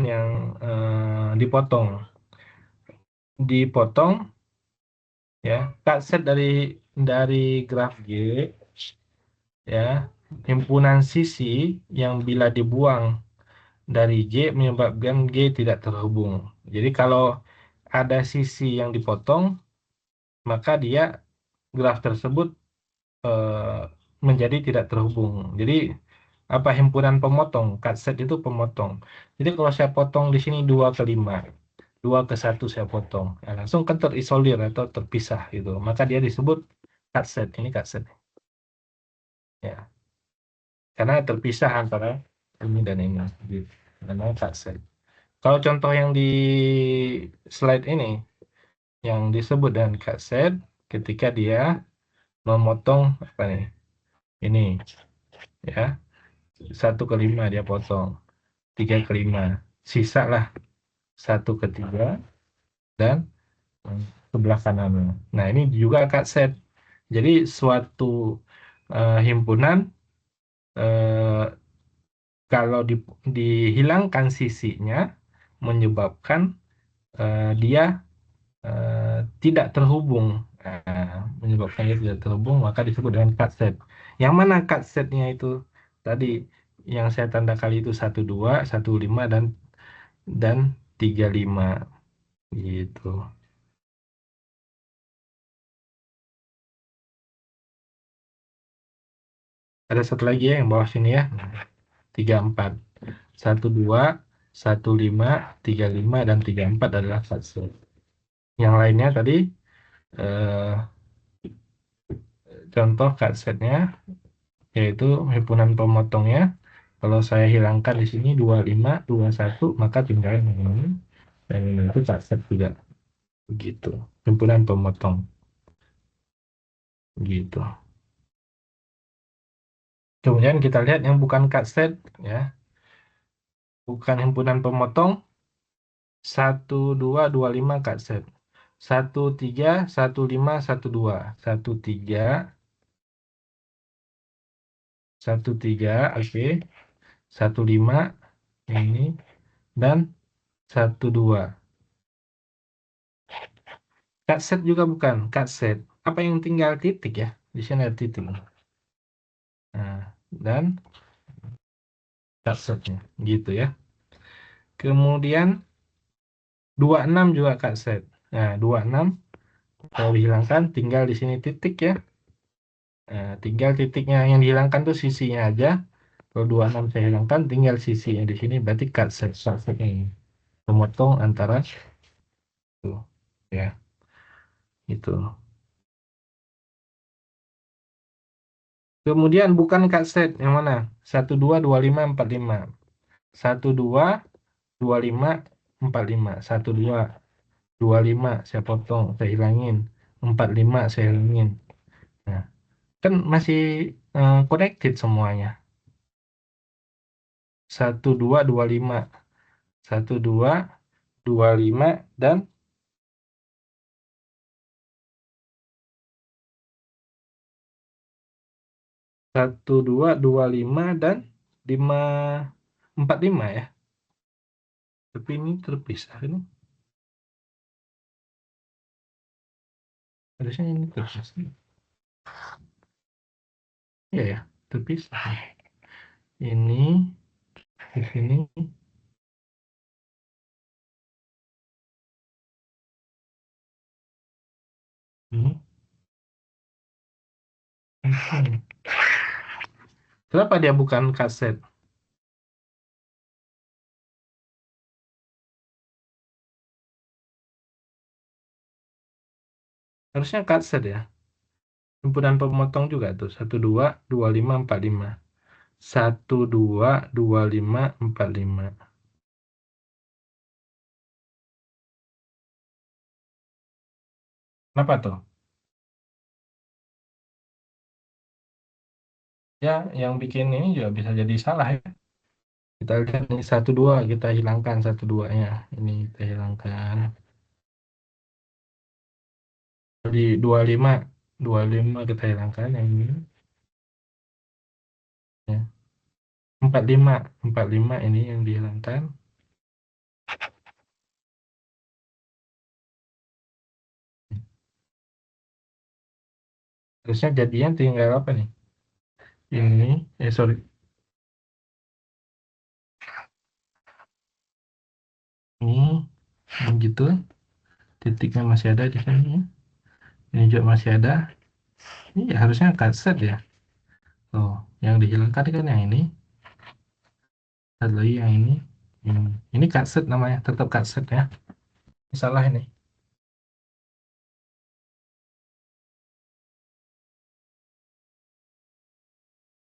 yang dipotong ya, cut set dari graf G ya, himpunan sisi yang bila dibuang dari G menyebabkan G tidak terhubung. Jadi kalau ada sisi yang dipotong, maka dia graf tersebut eh, menjadi tidak terhubung. Jadi apa himpunan pemotong? Cut set itu pemotong. Jadi kalau saya potong di sini 2 ke 5, 2 ke 1 saya potong. Ya, langsung kan terisolir atau terpisah gitu. Maka dia disebut cut set. Ini cut set. Ya. Karena terpisah antara ini dan ini. Gitu. Namanya cut set. Kalau contoh yang di slide ini, yang disebut dengan cut set, ketika dia memotong apa nih? Ini ya. 1 ke 5 dia potong. 3 ke 5. Sisa lah 1 ke 3 dan sebelah kanan. Nah, ini juga cut set. Jadi suatu himpunan eh, kalau dihilangkan sisinya menyebabkan dia tidak terhubung. Menyebabkan dia tidak terhubung maka disebut dengan cut set. Yang mana cut setnya itu tadi yang saya tanda kali itu 1, 2, 1, 5 dan 3, 5 gitu. Ada satu lagi ya yang bawah sini ya. 3, 4. 1, 2, 1, 5, 3, 5 dan 3, 4 adalah cut set. Yang lainnya tadi contoh cut setnya yaitu himpunan pemotongnya. Kalau saya hilangkan di sini 25, 21, maka tinggal yang ini. Dan ini itu cut juga. Begitu. Himpunan pemotong. Gitu. Kemudian kita lihat yang bukan cut set, ya. Bukan himpunan pemotong, 1, 2, 25 cut set. 1, 3, 1, 5, 1, 2. 1, 3, 1, 3, oke. 1, 5, ini. Dan 1, 2. Cut set juga bukan, cut set. Apa yang tinggal titik ya? Di sini ada titik. Nah, dan cut setnya, gitu ya. Kemudian 26 juga cut set. Nah, 26 kalau dihilangkan tinggal di sini titik ya. Nah, tinggal titiknya yang dihilangkan tuh sisinya aja. Kalau 26 saya hilangkan, tinggal sisinya di sini berarti cut set. Cut set ini memotong antara itu ya, itu. Kemudian bukan cut set yang mana? 1, 2, 25, 45. 1, 2, 25, 45. 1, 2, 25 saya potong, saya hilangin. 45 saya hilangin. Nah, kan masih connected semuanya. 1, 2, 25. 1, 2, 25 dan 1, 2, 25 dan 5, 45 ya. Tapi ini terpisah ini. Harusnya ini terpisah. Iya ya, terpisah. Ini di sini. Ini. Kenapa dia bukan kaset? Harusnya kaset ya. Himpunan pemotong juga tuh. 1, 2, 25, 45. 1, 2, 25, 45. Kenapa tuh? Ya, yang bikin ini juga bisa jadi salah ya. Kita lihat ini 1, 2, kita hilangkan 1, 2-nya. Ini kita hilangkan. Di 25, 25 kita hilangkan yang ini. Ya. 45, 45 ini yang dihilangkan. Terusnya jadinya tinggal apa nih? Ini, sorry. Ini gitu. Titiknya masih ada di sini ya. Ini juga masih ada. Ini ya harusnya cut set ya. Oh, yang dihilangkan kan yang ini. Ada lagi yang ini. Ini cut set namanya, tetap cut set ya. Salah ini.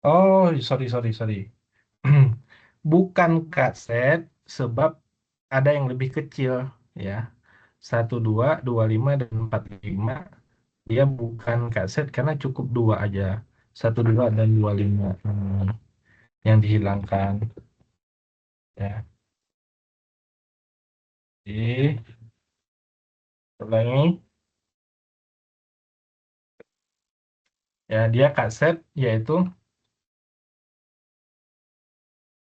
Oh, sorry, sorry, sorry. Bukan cut set sebab ada yang lebih kecil ya. 1, 2, 25 dan 45 dia bukan cut set karena cukup dua aja. 1, 2 dan 25 yang dihilangkan ya. Jadi, ulangi ya, dia cut set yaitu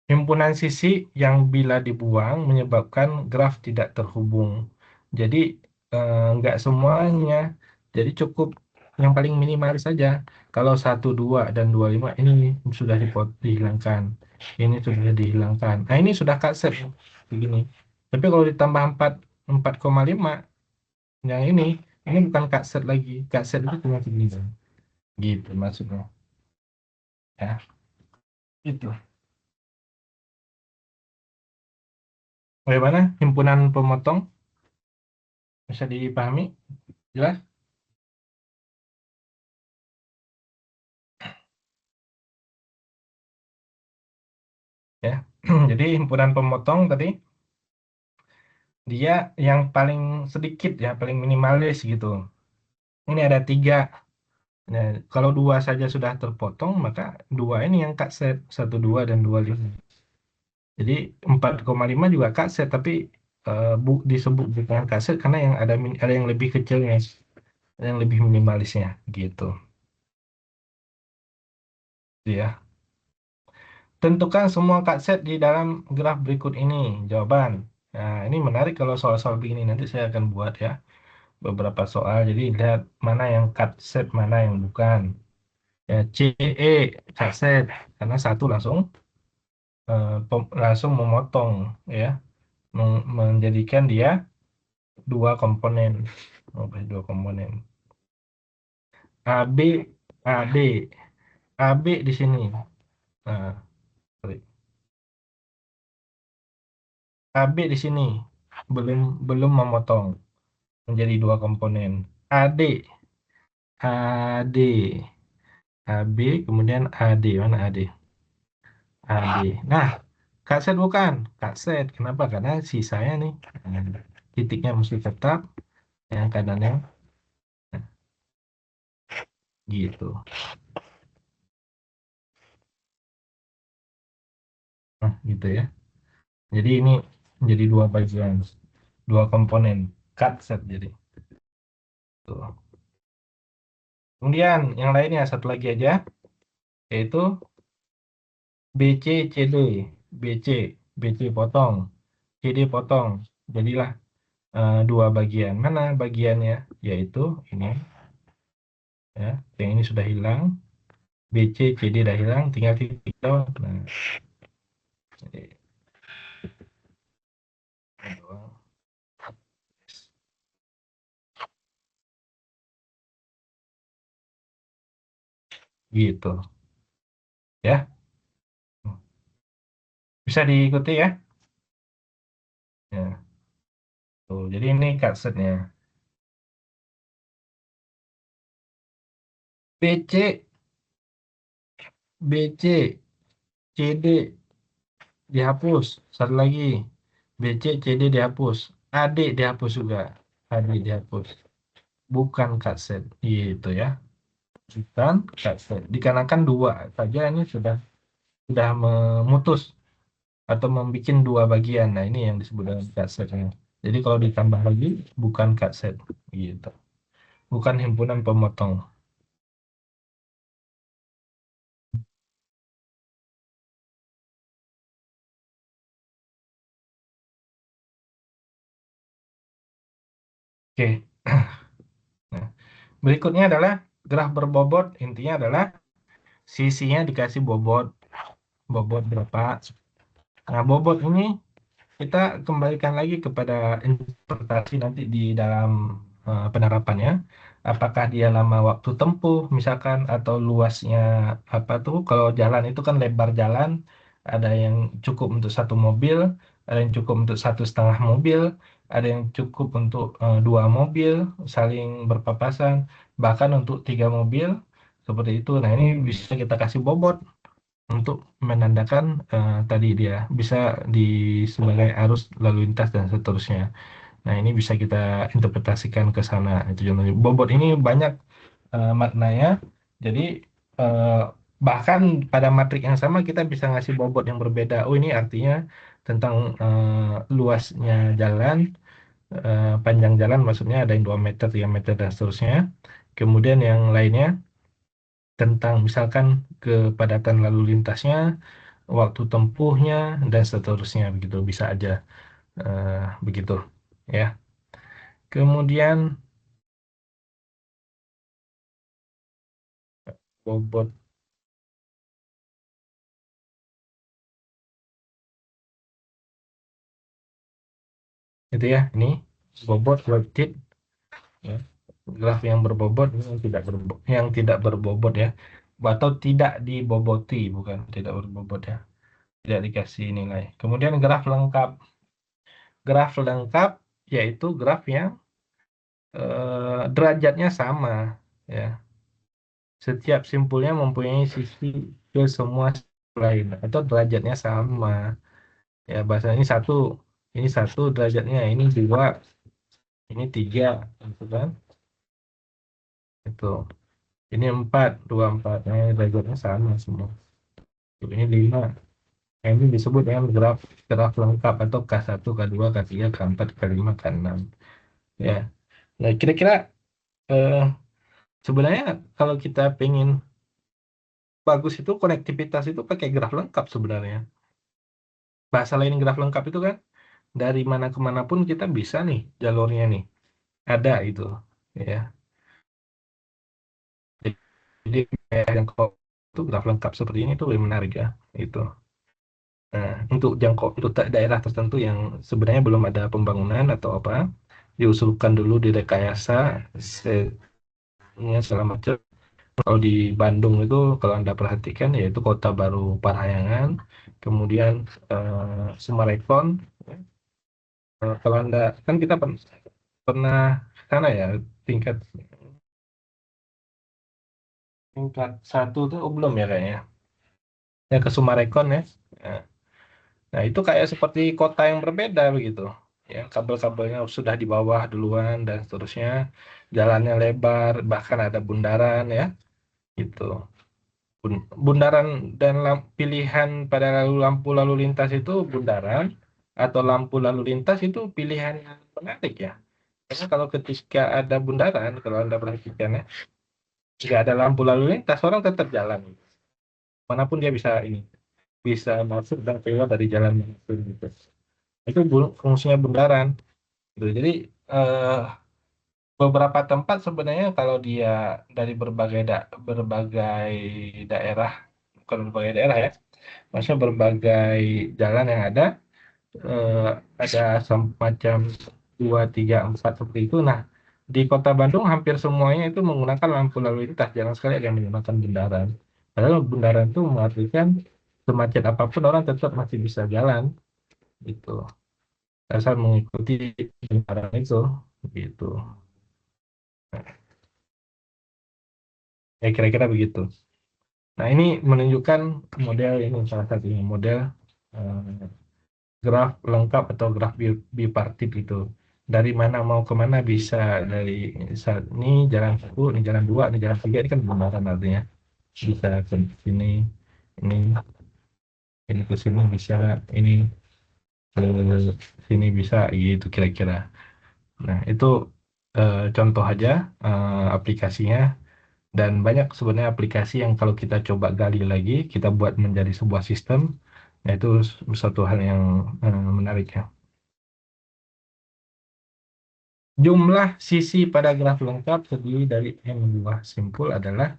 himpunan sisi yang bila dibuang menyebabkan graf tidak terhubung. Jadi nggak semuanya. Jadi cukup yang paling minimalis saja. Kalau 1, 2 dan 25 ini sudah dihilangkan. Ini sudah dihilangkan. Nah, ini sudah cut set begini. Tapi kalau ditambah 4,5 yang ini bukan cut set lagi. Cut set itu cuma segini. Gitu maksudnya. Ya, itu. Bagaimana himpunan pemotong? Bisa dipahami? Jelas? ya. Jadi himpunan pemotong tadi dia yang paling sedikit ya, paling minimalis gitu. Ini ada 3. Nah, kalau 2 saja sudah terpotong, maka 2 ini yang cut set, 1, 2 dan 25. Jadi 4,5 juga cut set, tapi disebut bukan cut set karena yang ada yang lebih kecilnya, ada yang lebih minimalisnya gitu. Ya. Tentukan semua cut set di dalam graf berikut ini. Jawaban. Nah, ini menarik kalau soal-soal begini. Nanti saya akan buat ya beberapa soal. Jadi lihat mana yang cut set, mana yang bukan. Ya, CE cut set karena satu langsung memotong ya, menjadikan dia 2 komponen. Dua komponen. AB AD AB di sini. Nah, sorry. AB di sini belum belum memotong menjadi 2 komponen. AD AD AB kemudian AD, mana AD? AD. Nah, cut bukan cut. Kenapa? Karena sisanya nih, nah, titiknya mesti tetap yang kanannya gitu. Nah, gitu ya. Jadi ini menjadi 2 bagian, 2 komponen cut set jadi. Tuh. Kemudian yang lainnya satu lagi aja, yaitu BC CD. BC BC potong, CD potong. Jadilah 2 bagian. Mana bagiannya? Yaitu ini ya. Yang ini sudah hilang. BC CD sudah hilang, tinggal titik doang. Nah, jadi ini doang. Gitu ya. Bisa diikuti ya. Ya. Tuh, jadi ini cut setnya. BC BC CD dihapus. Satu lagi. BC CD dihapus. AD dihapus juga. AD dihapus. Bukan cut set. Gitu ya. Bukan cut set. Dikarenakan 2 saja ini sudah memutus atau membuat 2 bagian. Nah, ini yang disebut dengan cut setnya. Jadi kalau ditambah lagi bukan cut set gitu. Bukan himpunan pemotong. Oke. Nah, berikutnya adalah graf berbobot. Intinya adalah sisinya dikasih bobot. Bobot berapa? Nah, bobot ini kita kembalikan lagi kepada interpretasi nanti di dalam penerapannya. Apakah dia lama waktu tempuh, misalkan, atau luasnya apa tuh? Kalau jalan itu kan lebar jalan, ada yang cukup untuk 1 mobil, ada yang cukup untuk 1,5 mobil, ada yang cukup untuk 2 mobil saling berpapasan, bahkan untuk 3 mobil seperti itu. Nah, ini bisa kita kasih bobot untuk menandakan tadi dia bisa di sebagai arus lalu lintas dan seterusnya. Nah, ini bisa kita interpretasikan ke sana. Itu contohnya. Bobot ini banyak maknanya. Jadi eh, bahkan pada matrik yang sama kita bisa ngasih bobot yang berbeda. Oh, ini artinya tentang luasnya jalan, panjang jalan maksudnya ada yang 2 meter, 3 meter dan seterusnya. Kemudian yang lainnya tentang misalkan kepadatan lalu lintasnya, waktu tempuhnya dan seterusnya begitu bisa aja begitu ya. Kemudian bobot itu ya, ini bobot weighted ya. Graf yang berbobot ini yang tidak berbobot ya, atau tidak diboboti, bukan tidak berbobot ya, tidak dikasih nilai. Kemudian graf lengkap yaitu graf yang derajatnya sama ya. Setiap simpulnya mempunyai sisi ke semua lain atau derajatnya sama. Ya bahasa ini satu derajatnya, ini dua, ini tiga, gitu kan? Itu. Ini empat, dua empatnya derajatnya sama semua. Ini lima. Nah, ini disebut dengan graf graf lengkap atau K1, K2, K3, K4, K5, K6. Ya. Nah, kira-kira eh, sebenarnya kalau kita pengen bagus itu konektivitas itu pakai graf lengkap sebenarnya. Bahasa lain graf lengkap itu kan dari mana ke mana pun kita bisa nih jalurnya nih. Ada itu. Ya. Jadi kayak jangkau itu graf lengkap seperti ini tuh lebih menarik ya. Itu. Nah, untuk jangkau untuk daerah tertentu yang sebenarnya belum ada pembangunan atau apa, diusulkan dulu direkayasa segala macam. Kalau di Bandung itu kalau Anda perhatikan yaitu Kota Baru Parahyangan, kemudian Summarecon. Kalau Anda kan kita pernah ke sana ya, tingkat tingkat satu tuh belum ya kayaknya. Ya ke Summarecon ya. Nah, nah, itu kayak seperti kota yang berbeda begitu. Ya, kabel-kabelnya sudah di bawah duluan dan seterusnya. Jalannya lebar, bahkan ada bundaran ya, gitu. Bundaran dan pilihan pada lampu lalu lintas itu bundaran atau lampu lalu lintas itu pilihan yang menarik ya. Karena kalau ketika ada bundaran, kalau Anda perhatikan ya, nggak ada lampu lalu lintas, orang tetap jalan. Manapun dia bisa ini, bisa masuk dan keluar dari jalan manapun gitu. Itu fungsinya bundaran. Gitu. Jadi eh, beberapa tempat sebenarnya kalau dia dari berbagai daerah, bukan berbagai daerah ya, maksudnya berbagai jalan yang eh, ada semacam dua, tiga, empat seperti itu. Nah, di Kota Bandung hampir semuanya itu menggunakan lampu lalu lintas, jarang sekali ada yang menggunakan bundaran. Padahal bundaran itu mengartikan semacam apapun orang tetap masih bisa jalan, gitu. Asal mengikuti bundaran itu, gitu. Ya kira-kira begitu. Nah, ini menunjukkan model ini salah satunya model eh, graf lengkap atau graf bipartit itu. Dari mana mau ke mana bisa dari saat ini jalan satu, ini jalan dua, ini jalan tiga, ini kan bundaran artinya bisa ke sini, ini ini ke sini bisa, ini ke sini bisa, gitu kira-kira. Nah, itu contoh aja aplikasinya. Dan banyak sebenarnya aplikasi yang kalau kita coba gali lagi, kita buat menjadi sebuah sistem, nah itu suatu hal yang menarik ya. Jumlah sisi pada graf lengkap terdiri dari n buah simpul adalah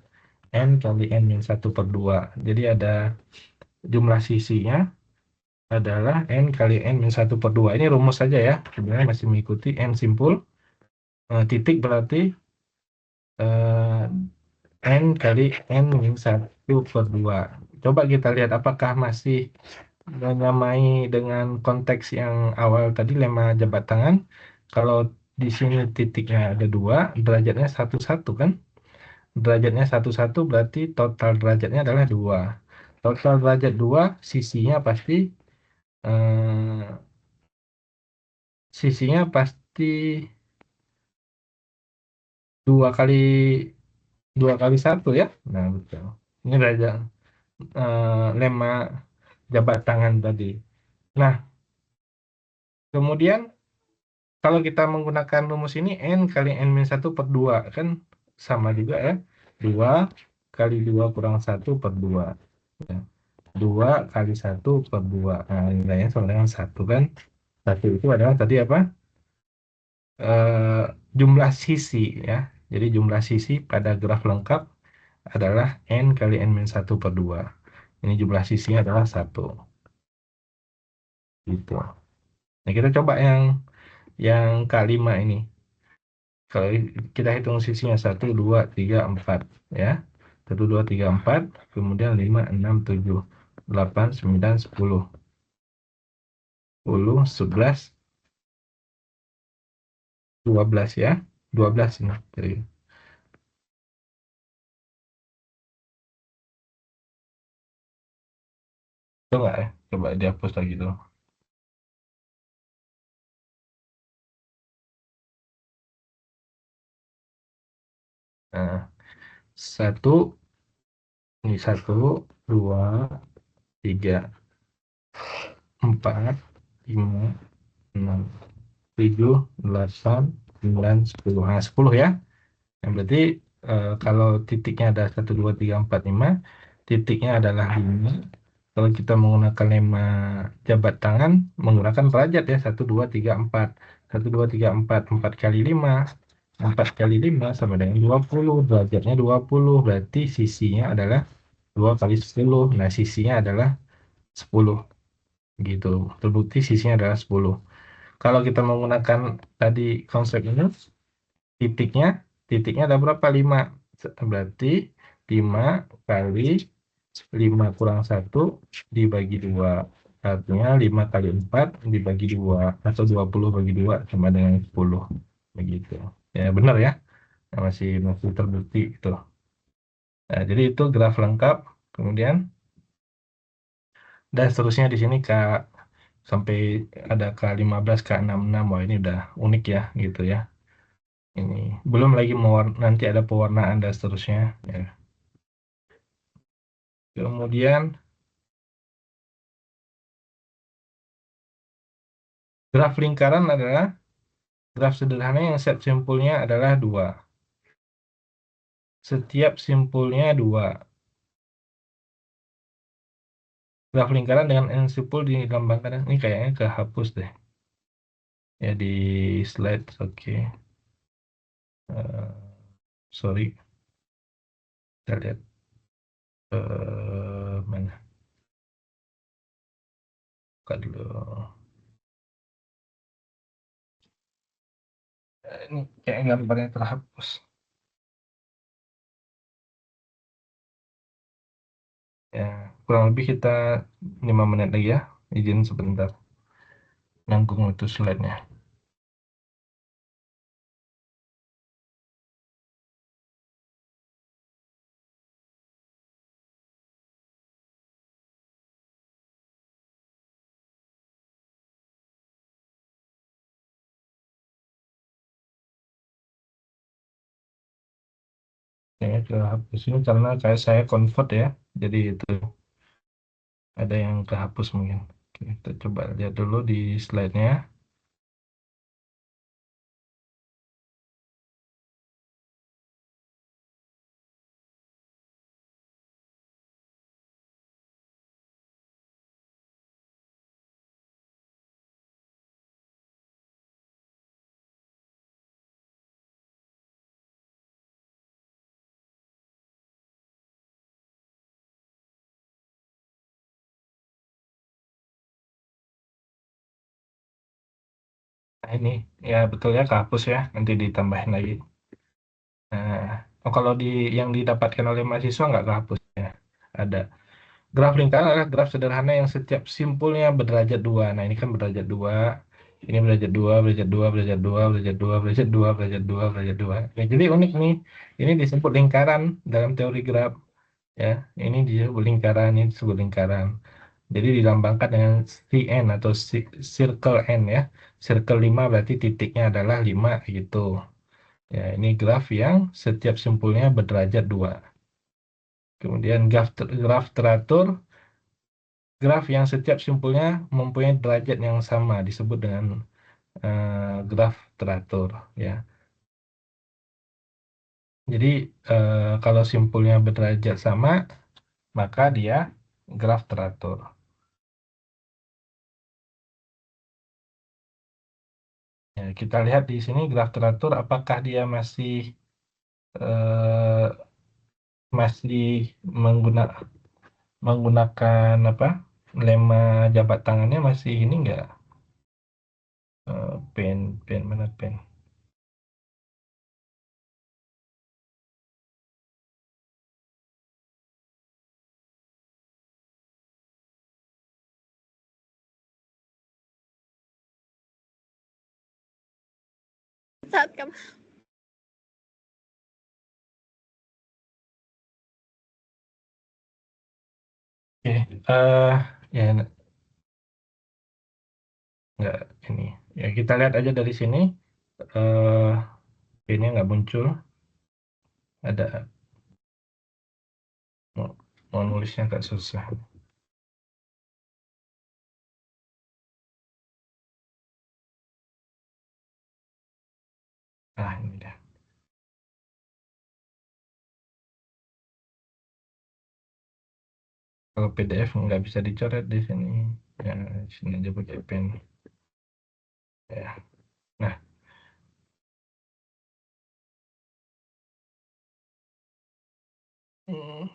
n kali n min 1/2. Jadi ada jumlah sisinya adalah n kali n min 1/2. Ini rumus saja ya, sebenarnya masih mengikuti n simpul. Titik berarti eh, n kali n min 1/2. Coba kita lihat apakah masih menyamai dengan konteks yang awal tadi lemma jabat tangan. Kalau di sini titiknya ada dua, derajatnya satu satu kan? Derajatnya satu satu berarti total derajatnya adalah dua. Total derajat dua, eh, sisinya pasti dua kali dua kali satu ya. Nah betul. Ini derajat lemma jabat tangan tadi. Nah kemudian kalau kita menggunakan rumus ini, N kali N-1/2 kan sama juga ya. 2 kali 2 kurang 1/2. Ya. 2 kali 1/2. Nah, nilainya sama dengan 1 kan. 1 itu adalah tadi apa? Eh, jumlah sisi ya. Jadi jumlah sisi pada graf lengkap adalah N kali N-1/2. Ini jumlah sisinya adalah 1. Gitu. Nah, kita coba yang kelima ini. Kalau kita hitung sisinya satu 2 3 4 ya. Satu 2 3 4 kemudian 5 6 7 8 9 10 10 11 12 ya. 12 ini. Jadi Itu nggak ya? Coba dihapus lagi dulu. Nah, satu, ini satu, dua, tiga, empat, lima, enam, tujuh, delapan, sembilan, sepuluh. Nah, 10 ya. Yang berarti kalau titiknya ada satu, dua, tiga, empat, lima, titiknya adalah 5. Kalau kita menggunakan lema jabat tangan, menggunakan derajat ya, satu, dua, tiga, empat. Satu, dua, tiga, empat. 4 kali 5. 4 kali 5 sama dengan 20. Derajatnya 20. Berarti sisinya adalah 2 kali 10. Nah, sisinya adalah 10. Gitu. Terbukti sisinya adalah 10. Kalau kita menggunakan tadi konsep ini, titiknya titiknya ada berapa? 5. Berarti 5 kali 5 kurang 1 dibagi 2. Artinya 5 kali 4 dibagi 2 atau 20 bagi 2 sama dengan 10. Begitu. Ya benar ya. Nah, masih terbukti itu. Nah, jadi itu graf lengkap. Kemudian dan seterusnya di sini sampai ada K15, K66. Wah, ini udah unik ya gitu ya. Ini belum lagi nanti ada pewarnaan dan seterusnya ya. Kemudian graf lingkaran adalah graf sederhana yang set simpulnya adalah 2. Setiap simpulnya 2. Graf lingkaran dengan n simpul dilambangkan. Ini kayaknya kehapus deh. Ya di slide. Oke. Sorry. Kita lihat. Mana? Buka dulu. Ini kayak gambarnya terhapus. Ya, kurang lebih kita 5 menit lagi ya. Izin sebentar. Nanggung itu slide-nya. Kayaknya kehapus ini karena kayak saya convert ya. Jadi itu ada yang kehapus mungkin. Oke, kita coba lihat dulu di slide-nya. Nah ini, ya betul ya kehapus ya. Nanti ditambahin lagi. Nah, kalau yang didapatkan oleh mahasiswa nggak kehapus ya. Ada. Graf lingkaran adalah graf sederhana yang setiap simpulnya berderajat 2. Nah, ini kan berderajat 2. Ini berderajat 2, berderajat 2, berderajat 2, berderajat 2, berderajat 2, berderajat 2, berderajat 2. Ya, jadi unik nih. Ini disebut lingkaran dalam teori graf. Ya, ini disebut lingkaran, ini disebut lingkaran. Jadi dilambangkan dengan CN atau circle N ya. Circle 5 berarti titiknya adalah 5 gitu. Ya, ini graf yang setiap simpulnya berderajat 2. Kemudian graf teratur, graf yang setiap simpulnya mempunyai derajat yang sama disebut dengan graf teratur ya. Jadi kalau simpulnya berderajat sama, maka dia graf teratur. Ya, kita lihat di sini graf teratur apakah dia eh, masih menggunakan apa? Lema jabat tangannya masih ini enggak? Pen mana pen? Saat kamu Oke, Ya, nggak ini. Ya, kita lihat aja dari sini. eh ini nggak muncul. Ada mau, mau nulisnya agak susah. Ah, ini dah. Kalau PDF nggak bisa dicoret di sini. Ya, di sini aja pakai pen. Ya. Nah, hmm,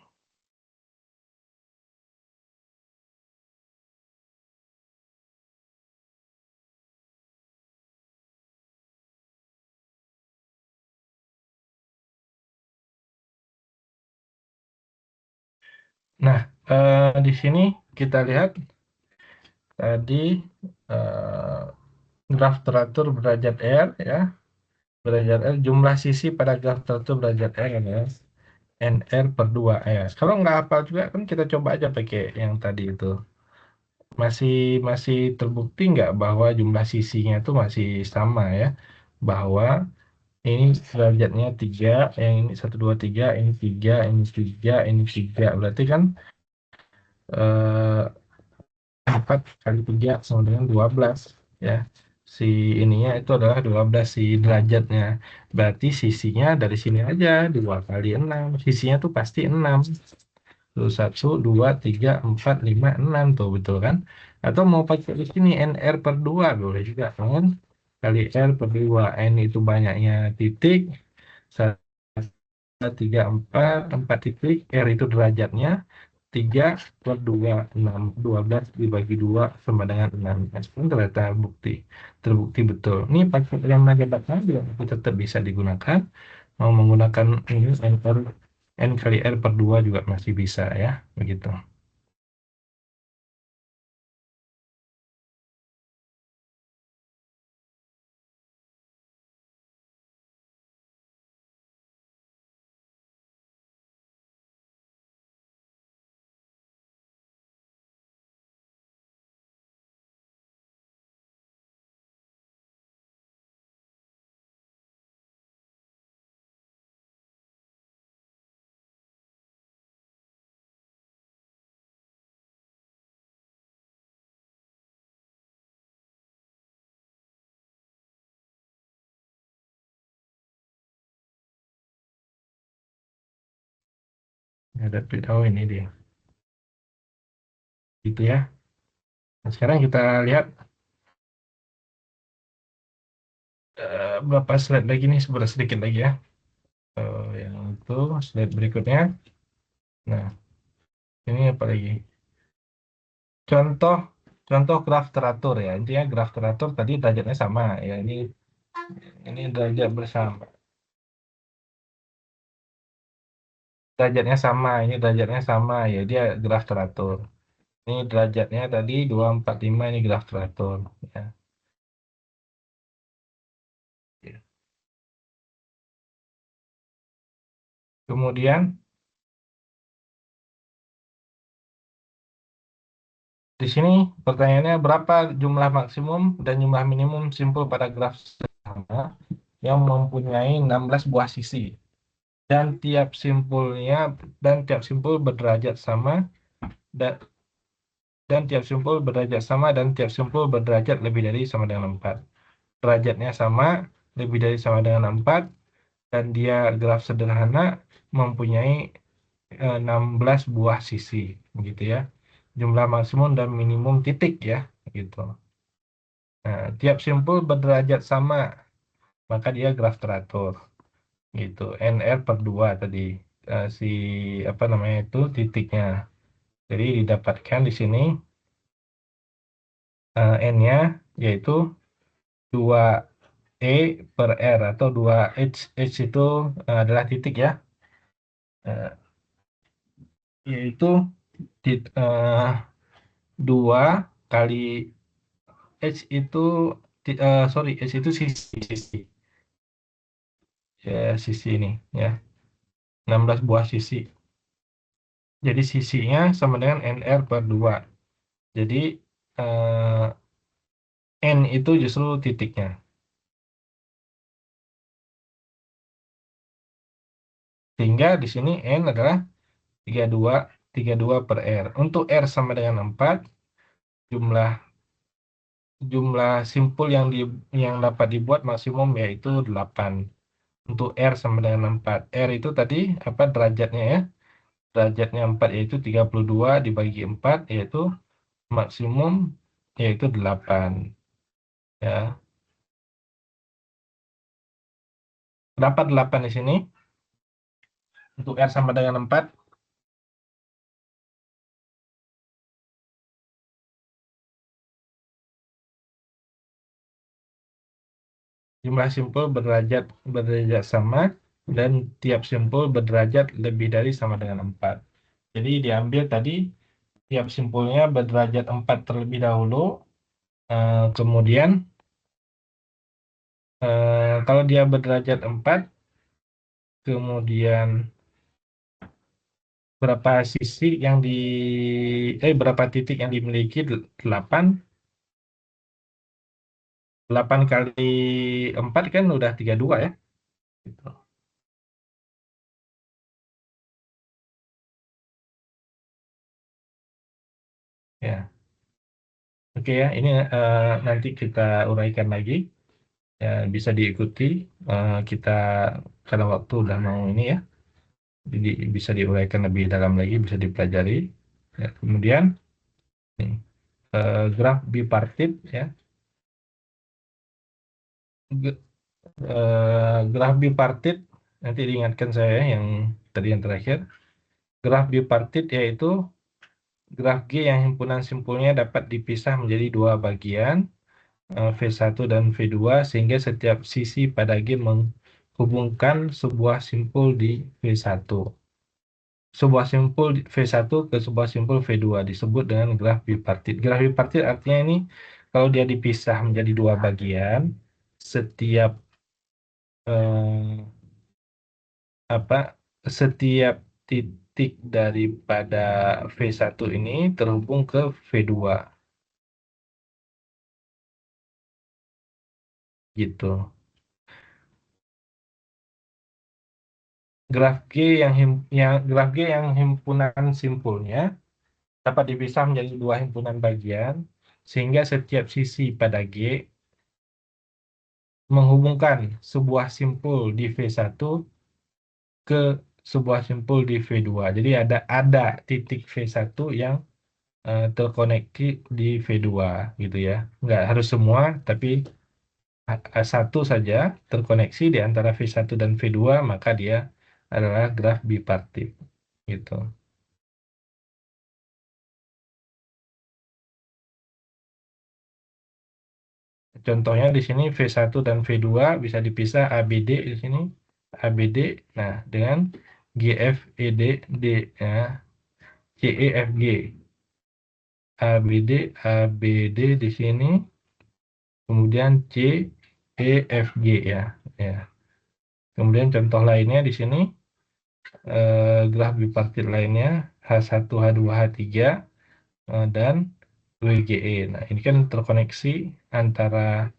nah di sini kita lihat tadi eh, graf teratur derajat R ya. Derajat R, jumlah sisi pada graf teratur derajat R ya. NR per 2R. Kalau nggak hafal juga kan kita coba aja pakai yang tadi itu. Masih masih terbukti nggak bahwa jumlah sisinya itu masih sama ya? Bahwa ini derajatnya 3, yang ini 1, 2, 3, ini 3, ini 3, ini 3. Berarti kan 4 kali 3 sama dengan 12 ya. Si ininya itu adalah 12 si derajatnya. Berarti sisinya dari sini aja 2 kali 6. Sisinya tuh pasti 6. Tuh, 1, 2, 3, 4, 5, 6 tuh, betul kan? Atau mau pakai di sini NR per 2 boleh juga kan? Kali R per 2. N itu banyaknya titik. 1, 3, 4, 4 titik. R itu derajatnya. 3 per 2, 6. 12 dibagi 2 sama dengan 6. Nah, sekarang ternyata terbukti betul. Ini pakai yang naga bakal juga tetap bisa digunakan. Mau menggunakan ini N kali R per 2 juga masih bisa ya, begitu. Ada oh ini dia. Gitu ya. Nah, sekarang kita lihat berapa slide lagi nih, sebentar sedikit lagi ya. Yang itu slide berikutnya. Nah, ini apa lagi? Contoh contoh graf teratur ya. Intinya graf teratur tadi derajatnya sama ya. Ini derajat bersama. Derajatnya sama, ini derajatnya sama ya. Dia graf teratur. Ini derajatnya tadi 2, 4, 5, ini graf teratur ya. Kemudian di sini pertanyaannya berapa jumlah maksimum dan jumlah minimum simpul pada graf sederhana yang mempunyai 16 buah sisi dan tiap simpulnya dan tiap simpul berderajat sama dan, dan tiap simpul berderajat sama dan tiap simpul berderajat lebih dari sama dengan 4. Derajatnya sama, lebih dari sama dengan 4 dan dia graf sederhana mempunyai 16 buah sisi gitu ya. Jumlah maksimum dan minimum titik ya gitu. Nah, tiap simpul berderajat sama, maka dia graf teratur gitu. NR per 2 tadi si apa namanya itu titiknya. Jadi didapatkan di sini N-nya yaitu 2E per R atau 2H. H itu adalah titik ya. Eh, Yaitu 2 kali H itu sorry, H itu sisi ya, sisi ini ya, 16 buah sisi. Jadi sisinya sama dengan NR per 2. Jadi N itu justru titiknya. Sehingga di sini N adalah 32 per R. Untuk R sama dengan 4, jumlah jumlah simpul yang dapat dibuat maksimum yaitu 8. Untuk R sama dengan 4. R itu tadi apa derajatnya ya? Derajatnya 4 yaitu 32 dibagi 4 yaitu maksimum yaitu 8. Ya. Kenapa 8 di sini? Untuk R sama dengan 4. Jumlah simpul berderajat sama dan tiap simpul berderajat lebih dari sama dengan 4. Jadi diambil tadi tiap simpulnya berderajat 4 terlebih dahulu. Kemudian kalau dia berderajat 4, kemudian berapa sisi yang berapa titik yang dimiliki? 8. 8 kali 4 kan udah 32 ya. Gitu. Ya. Oke ya, ini nanti kita uraikan lagi. Ya, bisa diikuti. Kita karena waktu udah mau ini ya, jadi bisa diuraikan lebih dalam lagi, bisa dipelajari. Ya, kemudian nih, graf bipartit ya. G- Graf bipartit nanti diingatkan saya yang tadi yang terakhir. Graf bipartit yaitu graf G yang himpunan simpulnya dapat dipisah menjadi dua bagian, V1 dan V2, sehingga setiap sisi pada G menghubungkan sebuah simpul di V1. Sebuah simpul V1 ke sebuah simpul V2 disebut dengan graf bipartit. Graf bipartit artinya ini kalau dia dipisah menjadi dua bagian, setiap eh, apa setiap titik daripada V1 ini terhubung ke V2 gitu. Graf G yang himpunan simpulnya dapat dipisah menjadi dua himpunan bagian sehingga setiap sisi pada G menghubungkan sebuah simpul di V1 ke sebuah simpul di V2. Jadi ada titik V1 yang terkoneksi di V2 gitu ya. Nggak harus semua, tapi satu saja terkoneksi di antara V1 dan V2, maka dia adalah graf bipartit gitu. Contohnya di sini V1 dan V2 bisa dipisah ABD di sini. ABD, nah dengan GFED D ya, CEFG. ABD di sini, kemudian CEFG ya. Ya. Kemudian contoh lainnya di sini graf bipartit lainnya H1, H2, H3 dan WGE. Nah, ini kan terkoneksi antara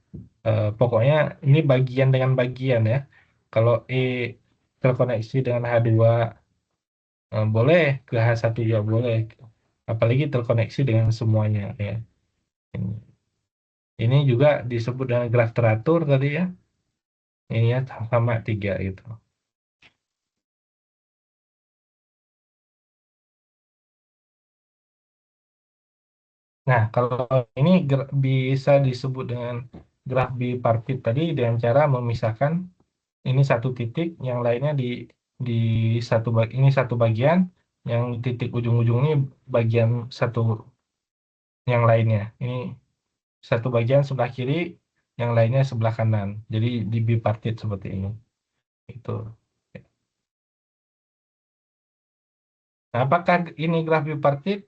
pokoknya ini bagian dengan bagian ya. Kalau E terkoneksi dengan H2 boleh, ke H1 juga boleh. Apalagi terkoneksi dengan semuanya ya. Ini juga disebut dengan graf teratur tadi ya. Ini ya sama 3 gitu. Nah, kalau ini bisa disebut dengan graf bipartit tadi dengan cara memisahkan ini satu titik, yang lainnya di ini satu bagian, yang titik ujung-ujung ini bagian satu yang lainnya. Ini satu bagian sebelah kiri, yang lainnya sebelah kanan. Jadi di bipartit seperti ini. Itu. Nah, apakah ini graf bipartit?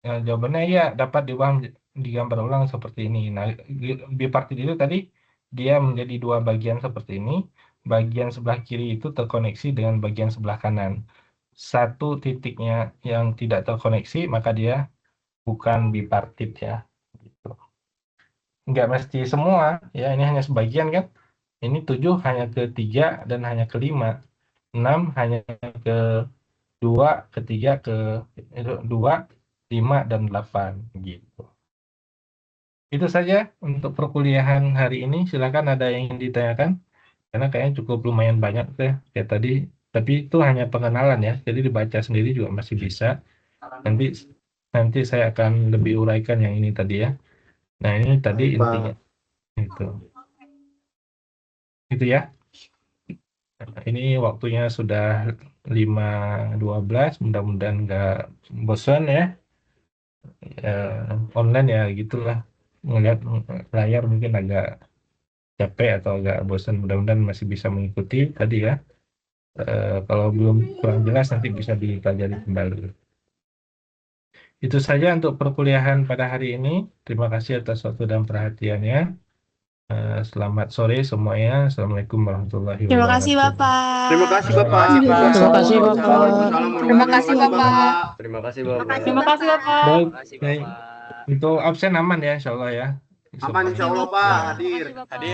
Ya, jawabannya ya dapat digambar ulang seperti ini. Nah, bipartit itu tadi dia menjadi dua bagian seperti ini. Bagian sebelah kiri itu terkoneksi dengan bagian sebelah kanan. Satu titiknya yang tidak terkoneksi, maka dia bukan bipartit ya. Gitu. Nggak mesti semua, ya ini hanya sebagian kan. Ini 7 hanya ke 3 dan hanya ke 5. 6 hanya ke 2, ke 3, ke 2, 5, dan 8 gitu. Itu saja untuk perkuliahan hari ini. Silakan ada yang ingin ditanyakan. Karena kayaknya cukup lumayan banyak deh kayak tadi. Tapi itu hanya pengenalan ya. Jadi dibaca sendiri juga masih bisa. Nanti saya akan lebih uraikan yang ini tadi ya. Nah, ini tadi intinya. Itu ya. Ini waktunya sudah 5.12. Mudah-mudahan nggak bosan ya. Online ya gitulah. Ngeliat layar mungkin agak capek atau agak bosan. Mudah-mudahan masih bisa mengikuti tadi ya. Kalau belum kurang jelas nanti bisa dipelajari kembali. Itu saja untuk perkuliahan pada hari ini. Terima kasih atas waktu dan perhatiannya. Selamat sore semuanya. Assalamualaikum warahmatullahi wabarakatuh. Terima kasih Bapak. Terima kasih Bapak. Terima kasih, Bapak. Terima kasih Bapak. Terima kasih Bapak. Terima kasih Bapak. Baik. Untuk absen aman ya, insya Allah ya. Aman insya Allah Pak, hadir.